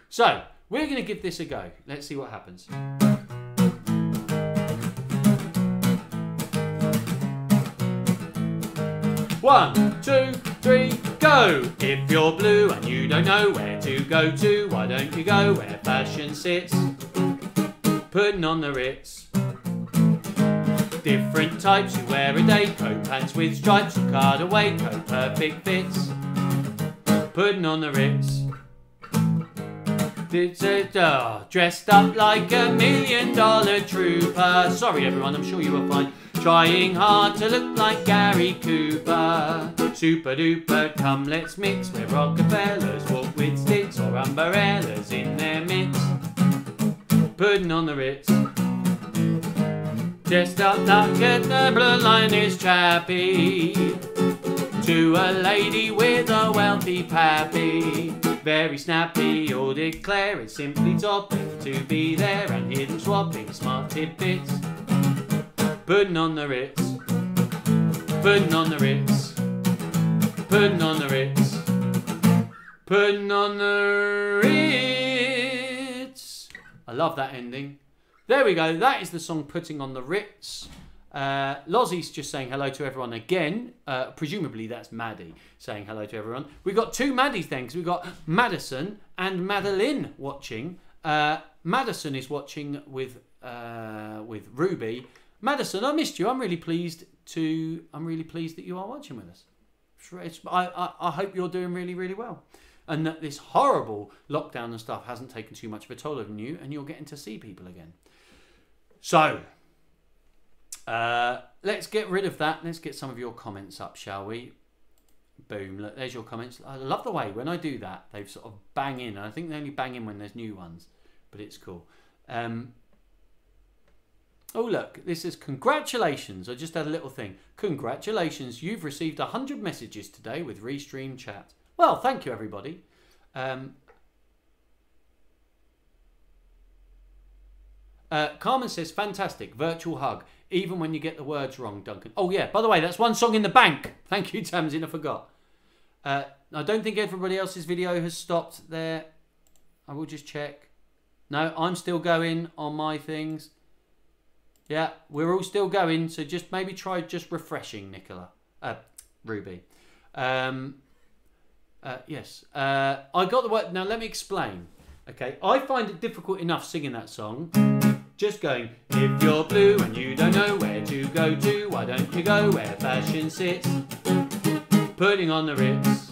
So, we're going to give this a go. Let's see what happens. 1, 2, 3, go! If you're blue and you don't know where to go to, why don't you go where fashion sits? Putting on the Ritz. Different types you wear a day, coat pants with stripes or cutaway coat, perfect fits. Putting on the Ritz. Dressed up like $1 million trooper. Sorry everyone, I'm sure you were fine. Trying hard to look like Gary Cooper. Super duper, come let's mix. We're Rockefellers, walk with sticks or umbrellas in their midst. Putting on the Ritz. Dressed up like a blue line is chappy To a lady with a wealthy pappy, very snappy, or declare it's simply topping to be there and hidden swapping smart tidbits. Putting on the Ritz, putting on the Ritz, putting on the Ritz, putting on the Ritz. I love that ending. There we go. That is the song Putting on the Ritz. Lozzie's just saying hello to everyone again. Presumably that's Maddie saying hello to everyone. We've got two Maddies then, because we've got Madison and Madeline watching. Madison is watching with Ruby. Madison, I missed you. I'm really pleased that you are watching with us. I hope you're doing really, really well, and that this horrible lockdown and stuff hasn't taken too much of a toll on you, and you're getting to see people again. So, let's get rid of that. Let's get some of your comments up, shall we? Boom. Look, there's your comments. I love the way when I do that, they sort of bang in. I think they only bang in when there's new ones, but it's cool. Oh, look, this is congratulations. I just had a little thing. Congratulations, you've received 100 messages today with Restream Chat. Well, thank you, everybody. Carmen says, fantastic, virtual hug, even when you get the words wrong, Duncan. Oh, yeah, by the way, that's one song in the bank. Thank you, Tamsin, I forgot. I don't think everybody else's video has stopped there. I will just check. No, I'm still going on my things. Yeah, we're all still going, so just maybe try just refreshing, Nicola. Ruby. Yes. I got the word. Now, let me explain. Okay, I find it difficult enough singing that song. Just going, if you're blue and you don't know where to go to, why don't you go where fashion sits? Putting on the Ritz.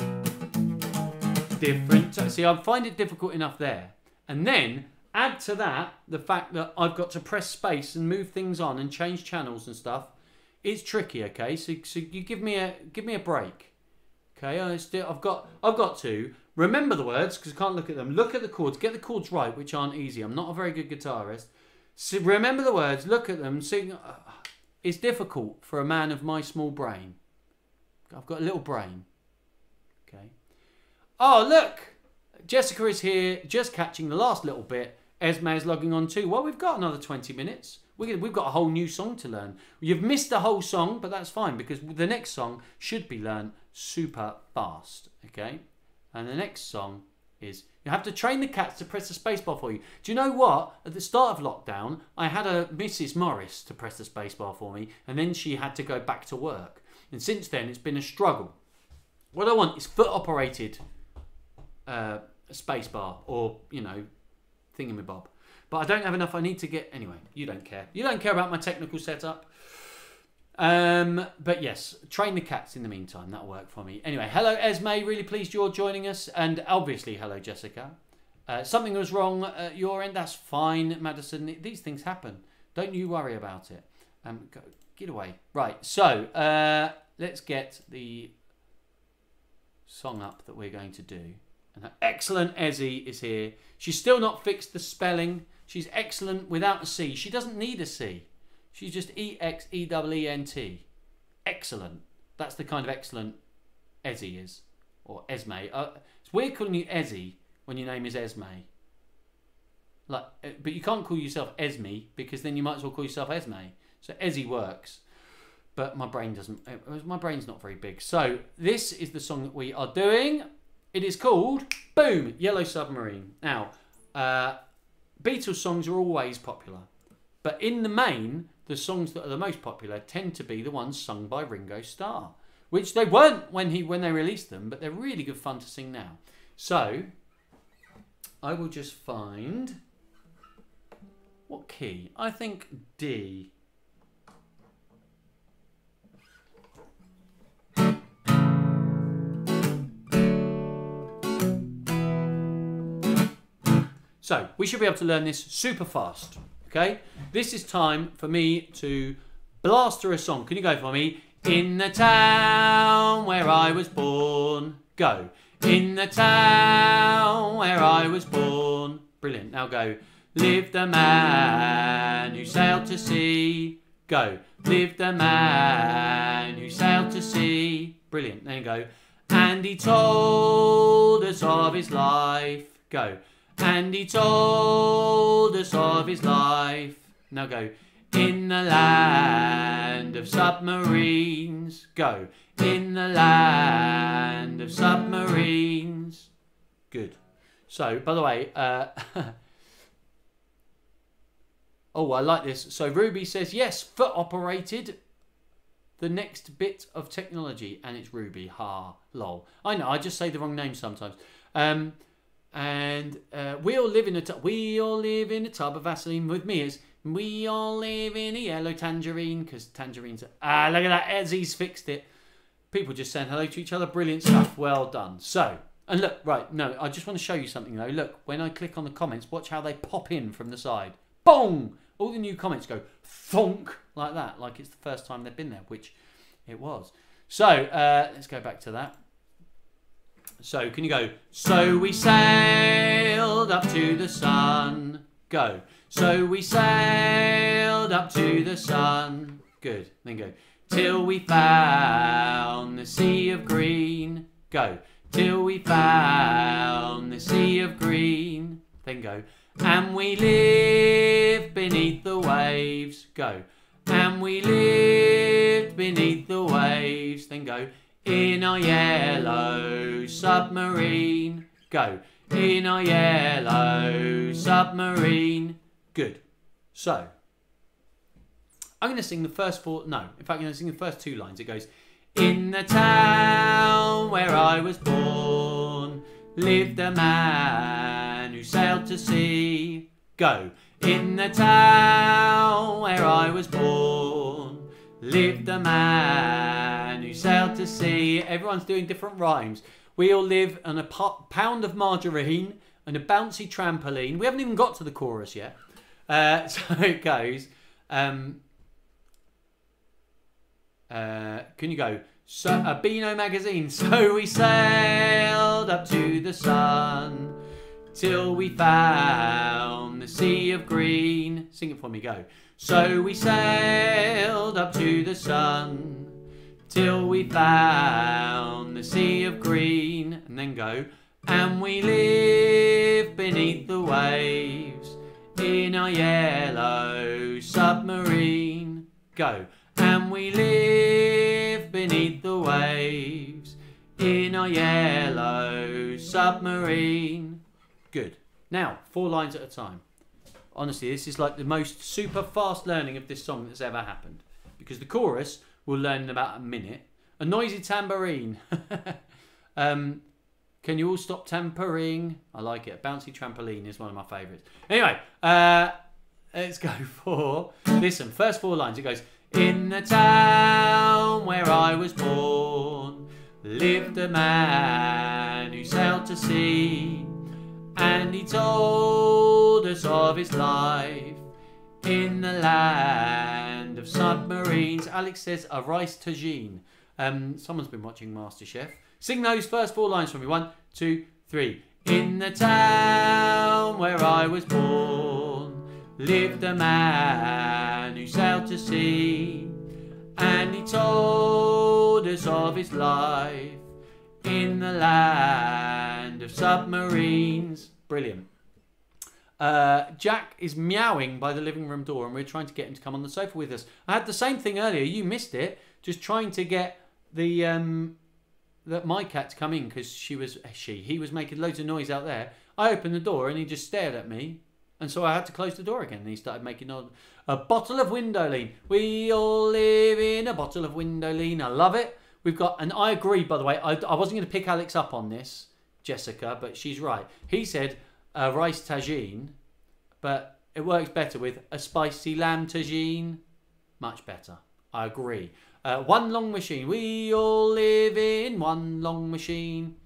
Different. See, I find it difficult enough there. And then add to that the fact that I've got to press space and move things on and change channels and stuff. It's tricky, okay? So you give me a break. Okay, I've got to remember the words because I can't look at them. Look at the chords, get the chords right, which aren't easy. I'm not a very good guitarist. So remember the words, look at them, sing. It's difficult for a man of my small brain. I've got a little brain. Okay. Oh, look, Jessica is here, just catching the last little bit. Esme is logging on too. Well, we've got another 20 minutes. We've got a whole new song to learn. You've missed the whole song, but that's fine because the next song should be learned super fast. Okay? And the next song is, you have to train the cats to press the spacebar for you. Do you know what? At the start of lockdown, I had a Mrs. Morris to press the spacebar for me, and then she had to go back to work. And since then, it's been a struggle. What I want is foot-operated spacebar or, you know, thingamabob. But I don't have enough. I need to get... Anyway, you don't care. You don't care about my technical setup. But yes, train the cats in the meantime. That'll work for me. Anyway, hello, Esme. Really pleased you're joining us. And obviously, hello, Jessica. Something was wrong at your end. That's fine, Madison. These things happen. Don't you worry about it. Get away. Right, so let's get the song up that we're going to do. And excellent Ezzy is here. She's still not fixed the spelling. She's excellent without a C. She doesn't need a C. She's just E-X-E-W-E-N-T. Excellent. That's the kind of excellent Ezzy is. Or Esme. It's weird calling you Ezzy when your name is Esme. But you can't call yourself Esme because then you might as well call yourself Esme. So Ezzy works. But my brain doesn't. My brain's not very big. So this is the song that we are doing. It is called, boom, Yellow Submarine. Now, Beatles songs are always popular. But in the main, the songs that are the most popular tend to be the ones sung by Ringo Starr. Which they weren't when they released them, but they're really good fun to sing now. So, I will just find... What key? I think D. So, we should be able to learn this super fast, okay? This is time for me to blast through a song. Can you go for me? In the town where I was born. Go. In the town where I was born. Brilliant. Now go. Lived the man who sailed to sea. Go. Lived the man who sailed to sea. Brilliant. Brilliant. Then go. And he told us of his life. Go. And he told us of his life. Now go. In the land of submarines. Go. In the land of submarines. Good. So, by the way, oh, I like this. So Ruby says, yes, foot operated. The next bit of technology, and it's Ruby. Ha, lol. I know, I just say the wrong name sometimes. We all live in a tub of Vaseline. With me is we all live in a yellow tangerine, because tangerines are... look at that, Ezzy's fixed it. People just saying hello to each other. Brilliant stuff. Well done. So, and look, right, no, I just want to show you something though. Look, when I click on the comments, watch how they pop in from the side. Boom! All the new comments go thunk like that, like it's the first time they've been there, which it was. So, let's go back to that. So, can you go? So we sailed up to the sun. Go. So we sailed up to the sun. Good. Then go. Till we found the sea of green. Go. Till we found the sea of green. Then go. And we lived beneath the waves. Go. And we lived beneath the waves. Then go. In our yellow submarine. Go. In our yellow submarine. Good. So, I'm going to sing the first four... No, in fact, I'm going to sing the first two lines. It goes, in the town where I was born, lived a man who sailed to sea. Go. In the town where I was born, lived a man who sailed to sea. Everyone's doing different rhymes. We all live on a pound of margarine and a bouncy trampoline. We haven't even got to the chorus yet. So it goes. Can you go? So, a Beano magazine. So we sailed up to the sun till we found the sea of green. Sing it for me, go. So we sailed up to the sun till we found the sea of green. And then go. And we lived beneath the waves in our yellow submarine. Go. And we live beneath the waves in our yellow submarine. Good. Now, 4 lines at a time. Honestly, this is like the most super fast learning of this song that's ever happened. Because the chorus we'll learn in about a minute. A noisy tambourine. Can you all stop tampering? I like it. A bouncy trampoline is one of my favourites. Anyway, let's go for... Listen, first 4 lines. It goes... In the town where I was born, lived a man who sailed to sea, and he told us of his life in the land of submarines. Alex says a rice tagine. Someone's been watching MasterChef. Sing those first 4 lines for me. 1, 2, 3. In the town where I was born, lived a man who sailed to sea, and he told us of his life in the land of submarines. Brilliant. Jack is meowing by the living room door, and we're trying to get him to come on the sofa with us. I had the same thing earlier. You missed it. Just trying to get my cat to come in because he was making loads of noise out there. I opened the door and he just stared at me. And so I had to close the door again. And he started making a bottle of Windowline. We all live in a bottle of Windowline. I love it. We've got, and I agree, by the way, I wasn't going to pick Alex up on this, Jessica, but she's right. He said rice tagine, but it works better with a spicy lamb tagine. Much better. I agree. One long machine. We all live in one long machine.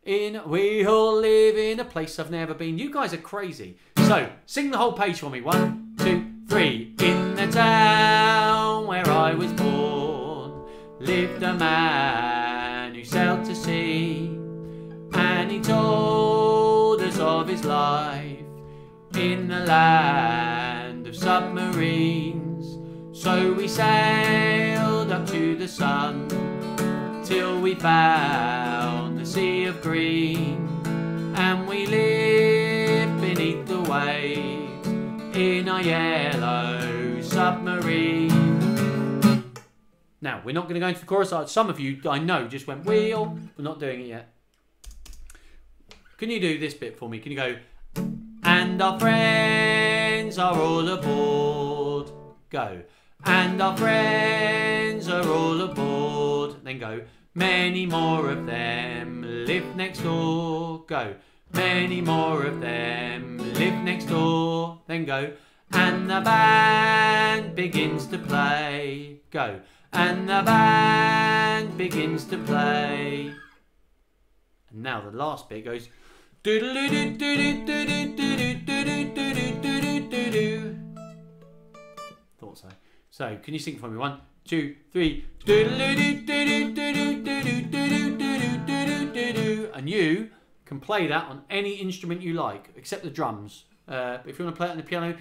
We all live in a place I've never been. You guys are crazy. So, sing the whole page for me. 1, 2, 3. In the town where I was born, lived a man who sailed to sea, and he told us of his life in the land of submarines. So we sailed up to the sun till we found the sea of green, and we lived beneath the waves in our yellow submarine. Now, we're not going to go into the chorus. Some of you, I know, just went wheel. We're not doing it yet. Can you do this bit for me? Can you go, and our friends are all aboard. Go. And our friends are all aboard. Then go, many more of them live next door. Go. Many more of them live next door. Then go, and the band begins to play. Go. And the band begins to play. And now the last bit goes, thought so. So, can you sing for me? 1, 2, 3. And you can play that on any instrument you like, except the drums. But if you want to play it on the piano,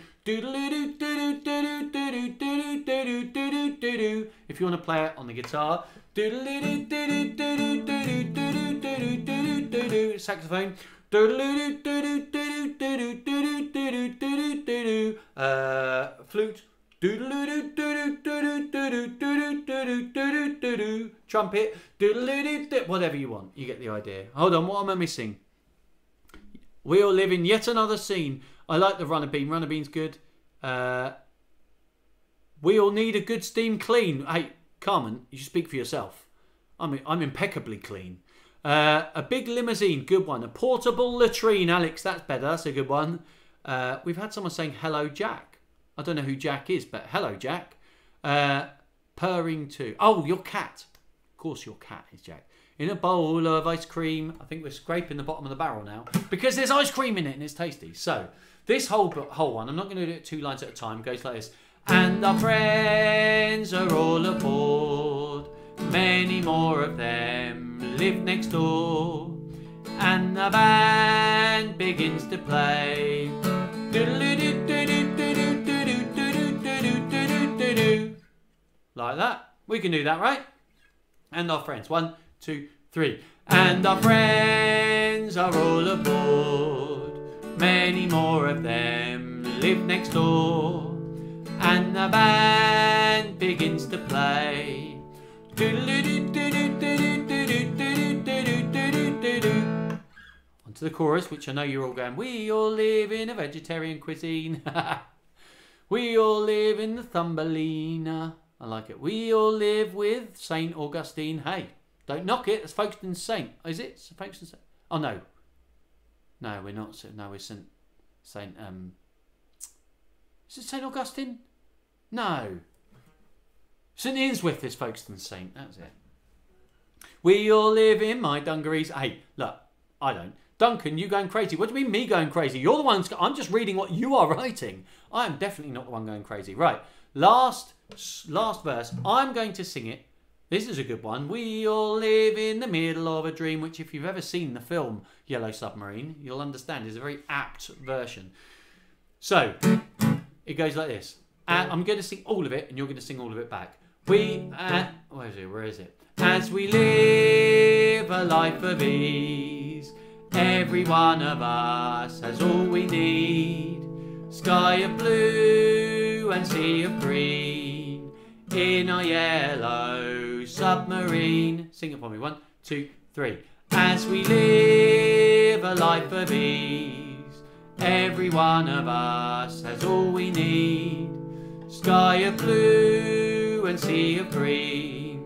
if you want to play it on the guitar, saxophone, flute, trumpet, whatever you want. You get the idea. Hold on, what am I missing? We all live in yet another scene. I like the runner bean. Runner bean's good. We all need a good steam clean. Hey, Carmen, you should speak for yourself. I'm impeccably clean. A big limousine, good one. A portable latrine, Alex, that's better. That's a good one. We've had someone saying hello, Jack. I don't know who Jack is, but hello, Jack. Purring too. Oh, your cat. Of course, your cat is Jack. In a bowl of ice cream. I think we're scraping the bottom of the barrel now because there's ice cream in it and it's tasty. So this whole one, I'm not going to do it 2 lines at a time. Goes like this. And our friends are all aboard. Many more of them live next door. And the band begins to play. Like that. We can do that, right? And our friends. 1, 2, 3. And our friends are all aboard. Many more of them live next door. And the band begins to play. Onto the chorus, which I know you're all going, we all live in a vegetarian cuisine. We all live in the Thumbelina. I like it. We all live with St. Augustine. Hey, don't knock it. It's Folkestone Saint. Is it Folkestone Saint? Oh, no. No, we're not. No, we're St. Is it St. Augustine? No. St. Eanswythe is Folkestone Saint. That's it. We all live in my dungarees. Hey, look, I don't. Duncan, you going crazy. What do you mean me going crazy? You're the one. I'm just reading what you are writing. I am definitely not the one going crazy. Right. Last verse. I'm going to sing it. This is a good one. We all live in the middle of a dream, which if you've ever seen the film Yellow Submarine, you'll understand is a very apt version. So, it goes like this. I'm going to sing all of it, and you're going to sing all of it back. Where is it? As we live a life of ease, every one of us has all we need. Sky of blue and sea of green, in our yellow submarine. Sing it for me. 1, 2, 3. As we live a life of ease, every one of us has all we need. Sky of blue and sea of green,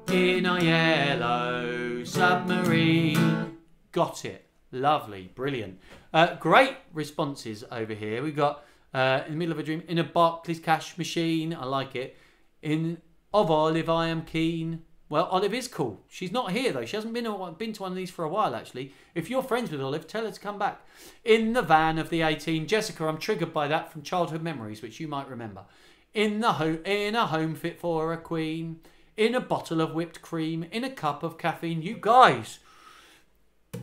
in our yellow submarine. Got it. Lovely. Brilliant. Great responses over here. We've got in the middle of a dream, in a Barclays cash machine. I like it. Of Olive I am keen. Well, Olive is cool. She's not here though. She hasn't been to one of these for a while actually. If you're friends with Olive, tell her to come back. In the van of the A-Team. Jessica, I'm triggered by that from childhood memories, which you might remember. In a home fit for a queen. In a bottle of whipped cream. In a cup of caffeine. You guys.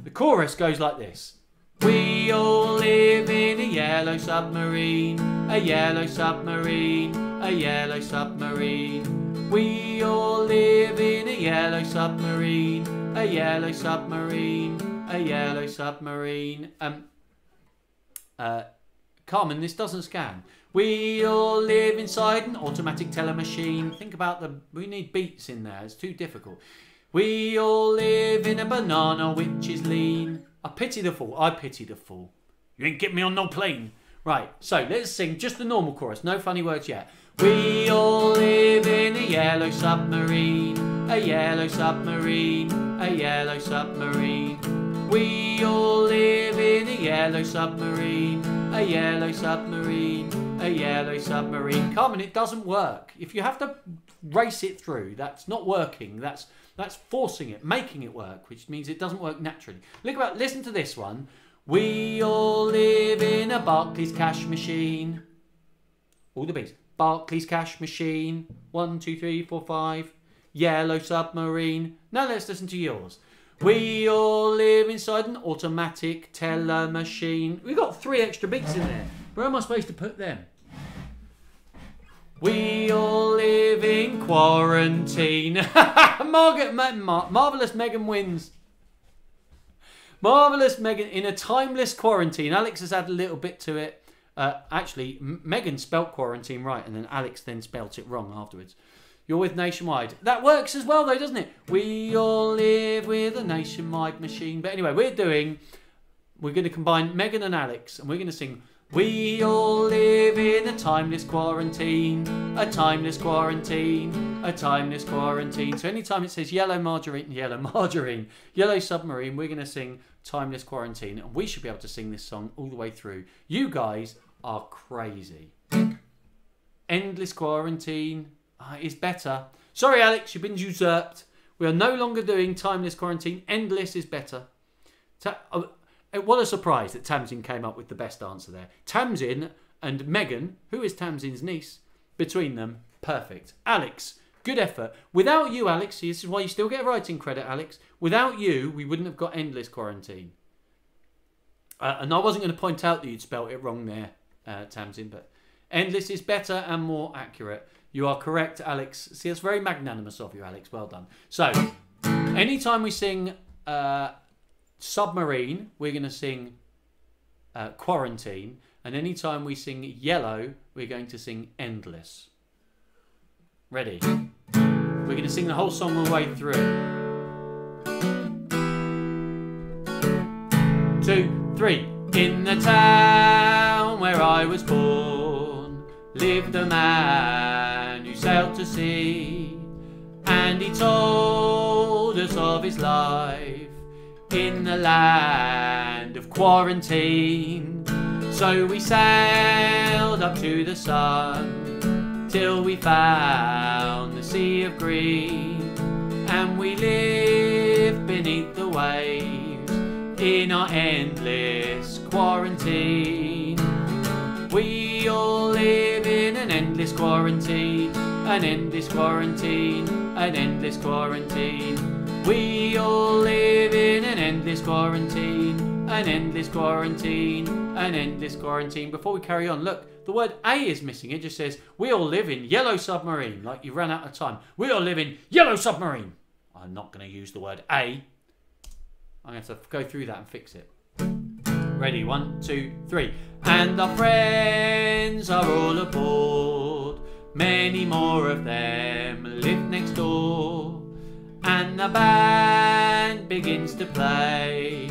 The chorus goes like this. We all live in a yellow submarine. A yellow submarine. A yellow submarine. We all live in a yellow submarine, a yellow submarine, a yellow submarine. Carmen, this doesn't scan. We all live inside an automatic teller machine. Think about we need beats in there. It's too difficult. We all live in a banana which is lean. I pity the fool. I pity the fool. You ain't getting me on no plane. Right, so let's sing just the normal chorus. No funny words yet. We all live in a yellow submarine, a yellow submarine, a yellow submarine. We all live in a yellow submarine, a yellow submarine, a yellow submarine. Carmen, it doesn't work. If you have to race it through, that's not working. That's forcing it, making it work, which means it doesn't work naturally. Listen to this one. We all live in a Barclays cash machine. All the beats. Barclays cash machine. 1, 2, 3, 4, 5. Yellow submarine. Now let's listen to yours. We all live inside an automatic teller machine. We've got 3 extra beats in there. Where am I supposed to put them? We all live in quarantine. Marvellous Megan wins. Marvellous Megan in a timeless quarantine. Alex has had a little bit to it. Actually, Megan spelt quarantine right, and then Alex then spelt it wrong afterwards. You're with Nationwide. That works as well, though, doesn't it? We all live with a nationwide machine. But anyway, we're going to combine Megan and Alex, and we're going to sing. We all live in a timeless quarantine, a timeless quarantine, a timeless quarantine. So anytime it says yellow margarine, yellow submarine, we're going to sing timeless quarantine. And we should be able to sing this song all the way through. You guys are crazy. Endless quarantine is better. Sorry, Alex, you've been usurped. We are no longer doing timeless quarantine. Endless is better. What a surprise that Tamsin came up with the best answer there. Tamsin and Megan, who is Tamsin's niece, between them, perfect. Alex, good effort. Without you, Alex, this is why you still get writing credit, Alex. Without you, we wouldn't have got endless quarantine. And I wasn't going to point out that you'd spelt it wrong there, Tamsin, but endless is better and more accurate. You are correct, Alex. See, that's very magnanimous of you, Alex. Well done. So, anytime we sing submarine, we're going to sing quarantine, and anytime we sing yellow, we're going to sing endless. Ready? We're going to sing the whole song all the way through. 2, 3. In the town where I was born lived a man who sailed to sea, and he told us of his life in the land of quarantine. So we sailed up to the sun till we found the sea of green, and we lived beneath the waves in our endless quarantine. We all live in an endless quarantine, an endless quarantine, an endless quarantine. We all live in an endless quarantine, an endless quarantine, an endless quarantine. Before we carry on, look, the word A is missing. It just says, we all live in yellow submarine, like you ran out of time. We all live in yellow submarine. I'm not going to use the word A. I'm going to have to go through that and fix it. Ready, 1, 2, 3. And our friends are all aboard. Many more of them live next door. And the band begins to play.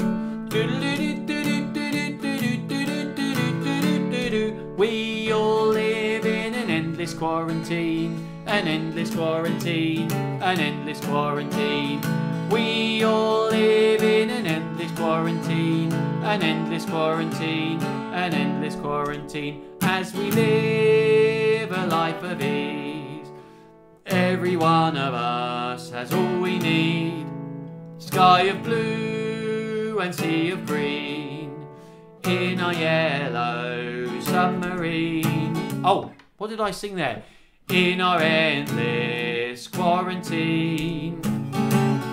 We all live in an endless quarantine, an endless quarantine, an endless quarantine. We all live in an endless quarantine, an endless quarantine, an endless quarantine. As we live a life of ease, every one of us has all we need. Sky of blue and sea of green in our yellow submarine. Oh, what did I sing there? In our endless quarantine.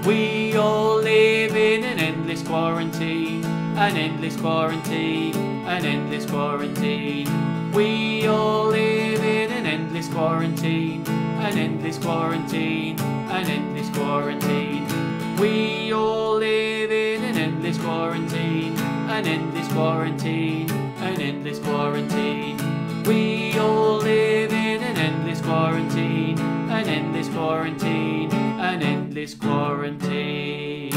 We all live in an endless quarantine, an endless quarantine, an endless quarantine. We all live in an endless quarantine, an endless quarantine, an endless quarantine. We all live in an endless quarantine, an endless quarantine, an endless quarantine. We all live in an endless quarantine, an endless quarantine, an endless quarantine.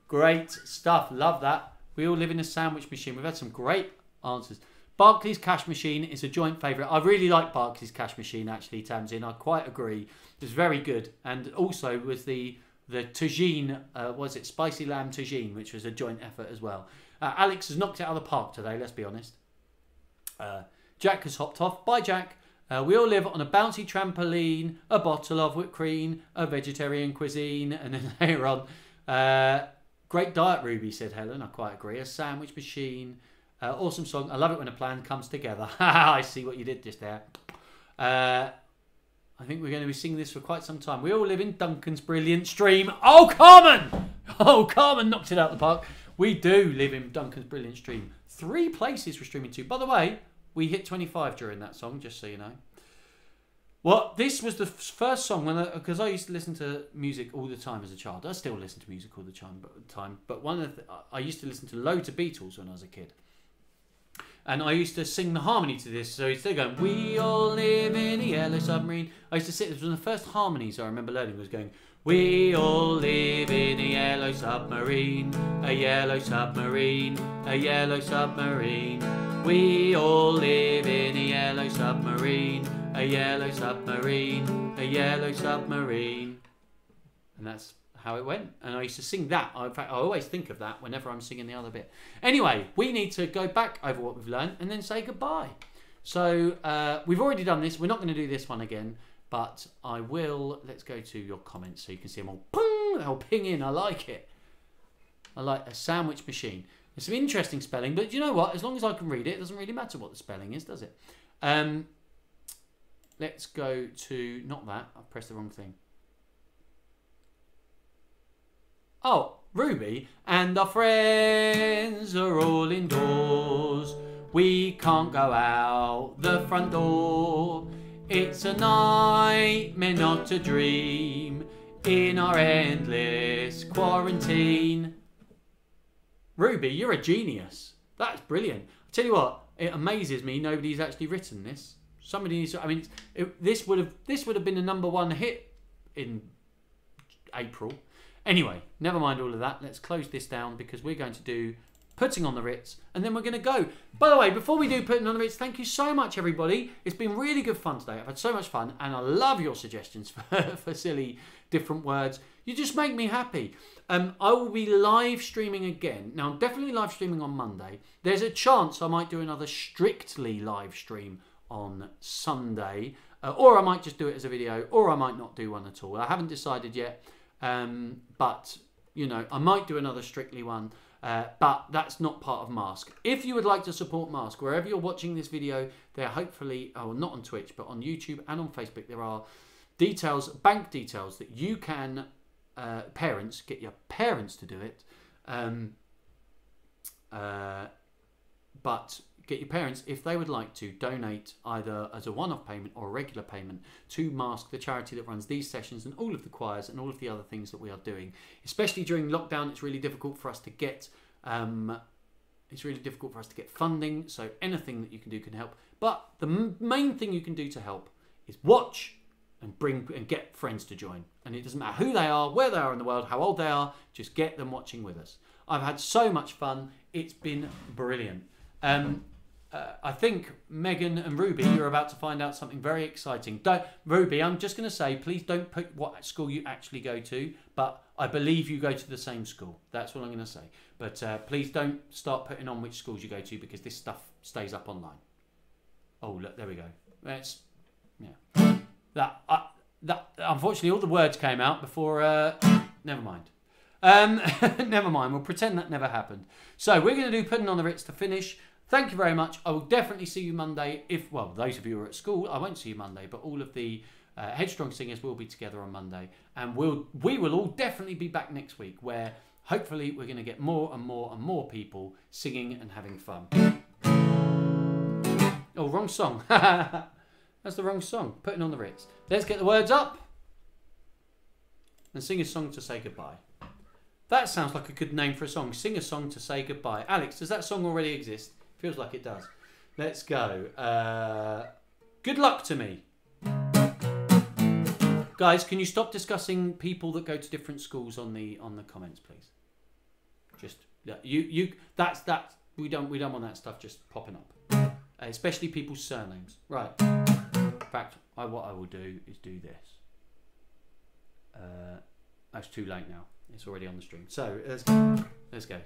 Great stuff, love that. We all live in a sandwich machine. We've had some great answers. Barclays Cash Machine is a joint favourite. I really like Barclays Cash Machine, actually, Tamsin. I quite agree. It's very good. And also was the tagine, was it spicy lamb tagine, which was a joint effort as well. Alex has knocked it out of the park today, let's be honest. Jack has hopped off. Bye, Jack. We all live on a bouncy trampoline, a bottle of whipped cream, a vegetarian cuisine, and then later on, great diet, Ruby, said Helen. I quite agree. A sandwich machine. Awesome song. I love it when a plan comes together. I see what you did just there. I think we're going to be singing this for quite some time. We all live in Duncan's brilliant stream. Oh, Carmen! Oh, Carmen knocked it out of the park. We do live in Duncan's brilliant stream. 3 places we're streaming to. By the way, we hit 25 during that song, just so you know. Well, this was the first song because I used to listen to music all the time as a child. I still listen to music all the time, but I used to listen to loads of Beatles when I was a kid. And I used to sing the harmony to this. So instead of going, we all live in a yellow submarine, I used to sit, this was one of the first harmonies I remember learning, was going, we all live in a yellow submarine, a yellow submarine, a yellow submarine. We all live in a yellow submarine, a yellow submarine, a yellow submarine. And that's how it went. And I used to sing that. In fact, I always think of that whenever I'm singing the other bit. Anyway, we need to go back over what we've learned and then say goodbye. So we've already done this. We're not going to do this one again, but I will. Let's go to your comments so you can see them all. Ping! They'll ping in. I like it. I like a sandwich machine. There's some interesting spelling, but you know what? As long as I can read it, it doesn't really matter what the spelling is, does it? Let's go to, not that. I've pressed the wrong thing. Oh, Ruby, and our friends are all indoors. We can't go out the front door. It's a nightmare, not a dream, in our endless quarantine. Ruby, you're a genius. That's brilliant. I tell you what, it amazes me nobody's actually written this. Somebody needs to, I mean, this would have been a #1 hit in April. Anyway, never mind all of that. Let's close this down because we're going to do Putting on the Ritz and then we're going to go. By the way, before we do Putting on the Ritz, thank you so much, everybody. It's been really good fun today. I've had so much fun and I love your suggestions for silly different words. You just make me happy. I will be live streaming again. Now, I'm definitely live streaming on Monday. There's a chance I might do another strictly live stream on Sunday. Or I might just do it as a video, or I might not do one at all. I haven't decided yet. But, you know, I might do another strictly one. But that's not part of Mask. If you would like to support Mask, wherever you're watching this video, there hopefully, oh, not on Twitch, but on YouTube and on Facebook, there are details, bank details that you can, parents, get your parents to do it. But get your parents, if they would like to, donate either as a one-off payment or a regular payment to Mask, the charity that runs these sessions and all of the choirs and all of the other things that we are doing. Especially during lockdown, it's really difficult for us to get funding. So anything that you can do can help. But the main thing you can do to help is watch and bring and get friends to join. And it doesn't matter who they are, where they are in the world, how old they are. Just get them watching with us. I've had so much fun. It's been brilliant. I think Megan and Ruby, you're about to find out something very exciting. Ruby, I'm just going to say, please don't put what school you actually go to, but I believe you go to the same school. That's what I'm going to say. But please don't start putting on which schools you go to because this stuff stays up online. Oh, look, there we go. That's, yeah. That unfortunately, all the words came out before. Never mind. Never mind. We'll pretend that never happened. So we're going to do Putting on the Ritz to finish. Thank you very much. I will definitely see you Monday. Well, those of you who are at school, I won't see you Monday, but all of the Headstrong Singers will be together on Monday. And we will all definitely be back next week where hopefully we're going to get more and more and more people singing and having fun. Oh, wrong song. That's That's the wrong song. Putting on the Ritz. Let's get the words up and sing a song to say goodbye. That sounds like a good name for a song. Sing a song to say goodbye. Alex, does that song already exist? Feels like it does. Let's go. Good luck to me. Guys, can you stop discussing people that go to different schools on the comments, please? Just that's we don't want that stuff just popping up, especially people's surnames. Right. In fact, what I will do is do this. That's too late now. It's already on the stream. So let's go. Let's go.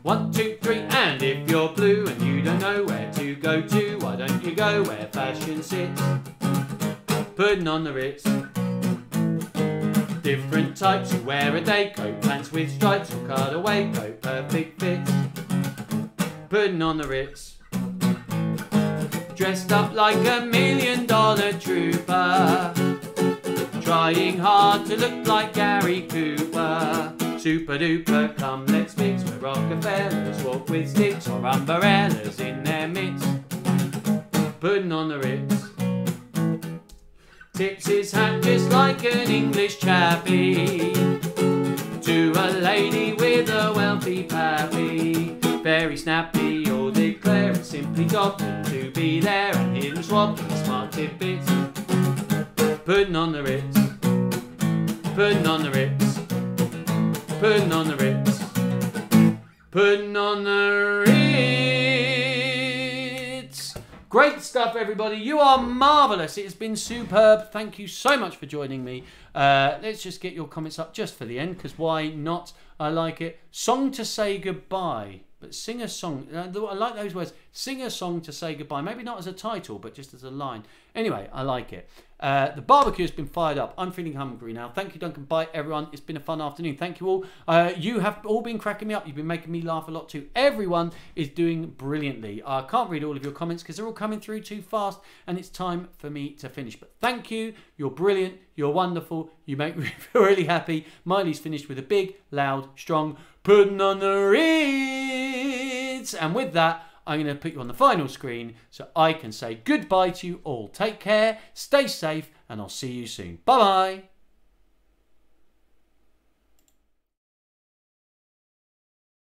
1, 2, 3, and if you're blue and you don't know where to go to, why don't you go where fashion sits? Putting on the Ritz. Different types, you wear a day coat, pants with stripes or cutaway coat, perfect fits. Putting on the Ritz. Dressed up like $1 million trooper, trying hard to look like Gary Cooper. Super duper, come let's mix where Rockefellers walk with sticks or umbrellas in their midst. Putting on the Ritz. Tips his hat just like an English chappie to a lady with a wealthy pappy. Very snappy, you'll declare it's simply dogging to be there and hidden swapping smart tidbits. Putting on the Ritz. Putting on the Ritz. Putting on the Ritz. Putting on the Ritz. Great stuff, everybody. You are marvellous. It has been superb. Thank you so much for joining me. Let's just get your comments up just for the end, because why not? I like it. Song to say goodbye. But sing a song. I like those words. Sing a song to say goodbye. Maybe not as a title, but just as a line. Anyway, I like it. The barbecue has been fired up. I'm feeling hungry now. Thank you, Duncan. Bye, everyone. It's been a fun afternoon. Thank you all. You have all been cracking me up. You've been making me laugh a lot too. Everyone is doing brilliantly. I can't read all of your comments because they're all coming through too fast, and it's time for me to finish. But thank you. You're brilliant. You're wonderful. You make me feel really happy. Miley's finished with a big, loud, strong putting on the Ritz. And with that, I'm going to put you on the final screen so I can say goodbye to you all. Take care, stay safe, and I'll see you soon. Bye-bye.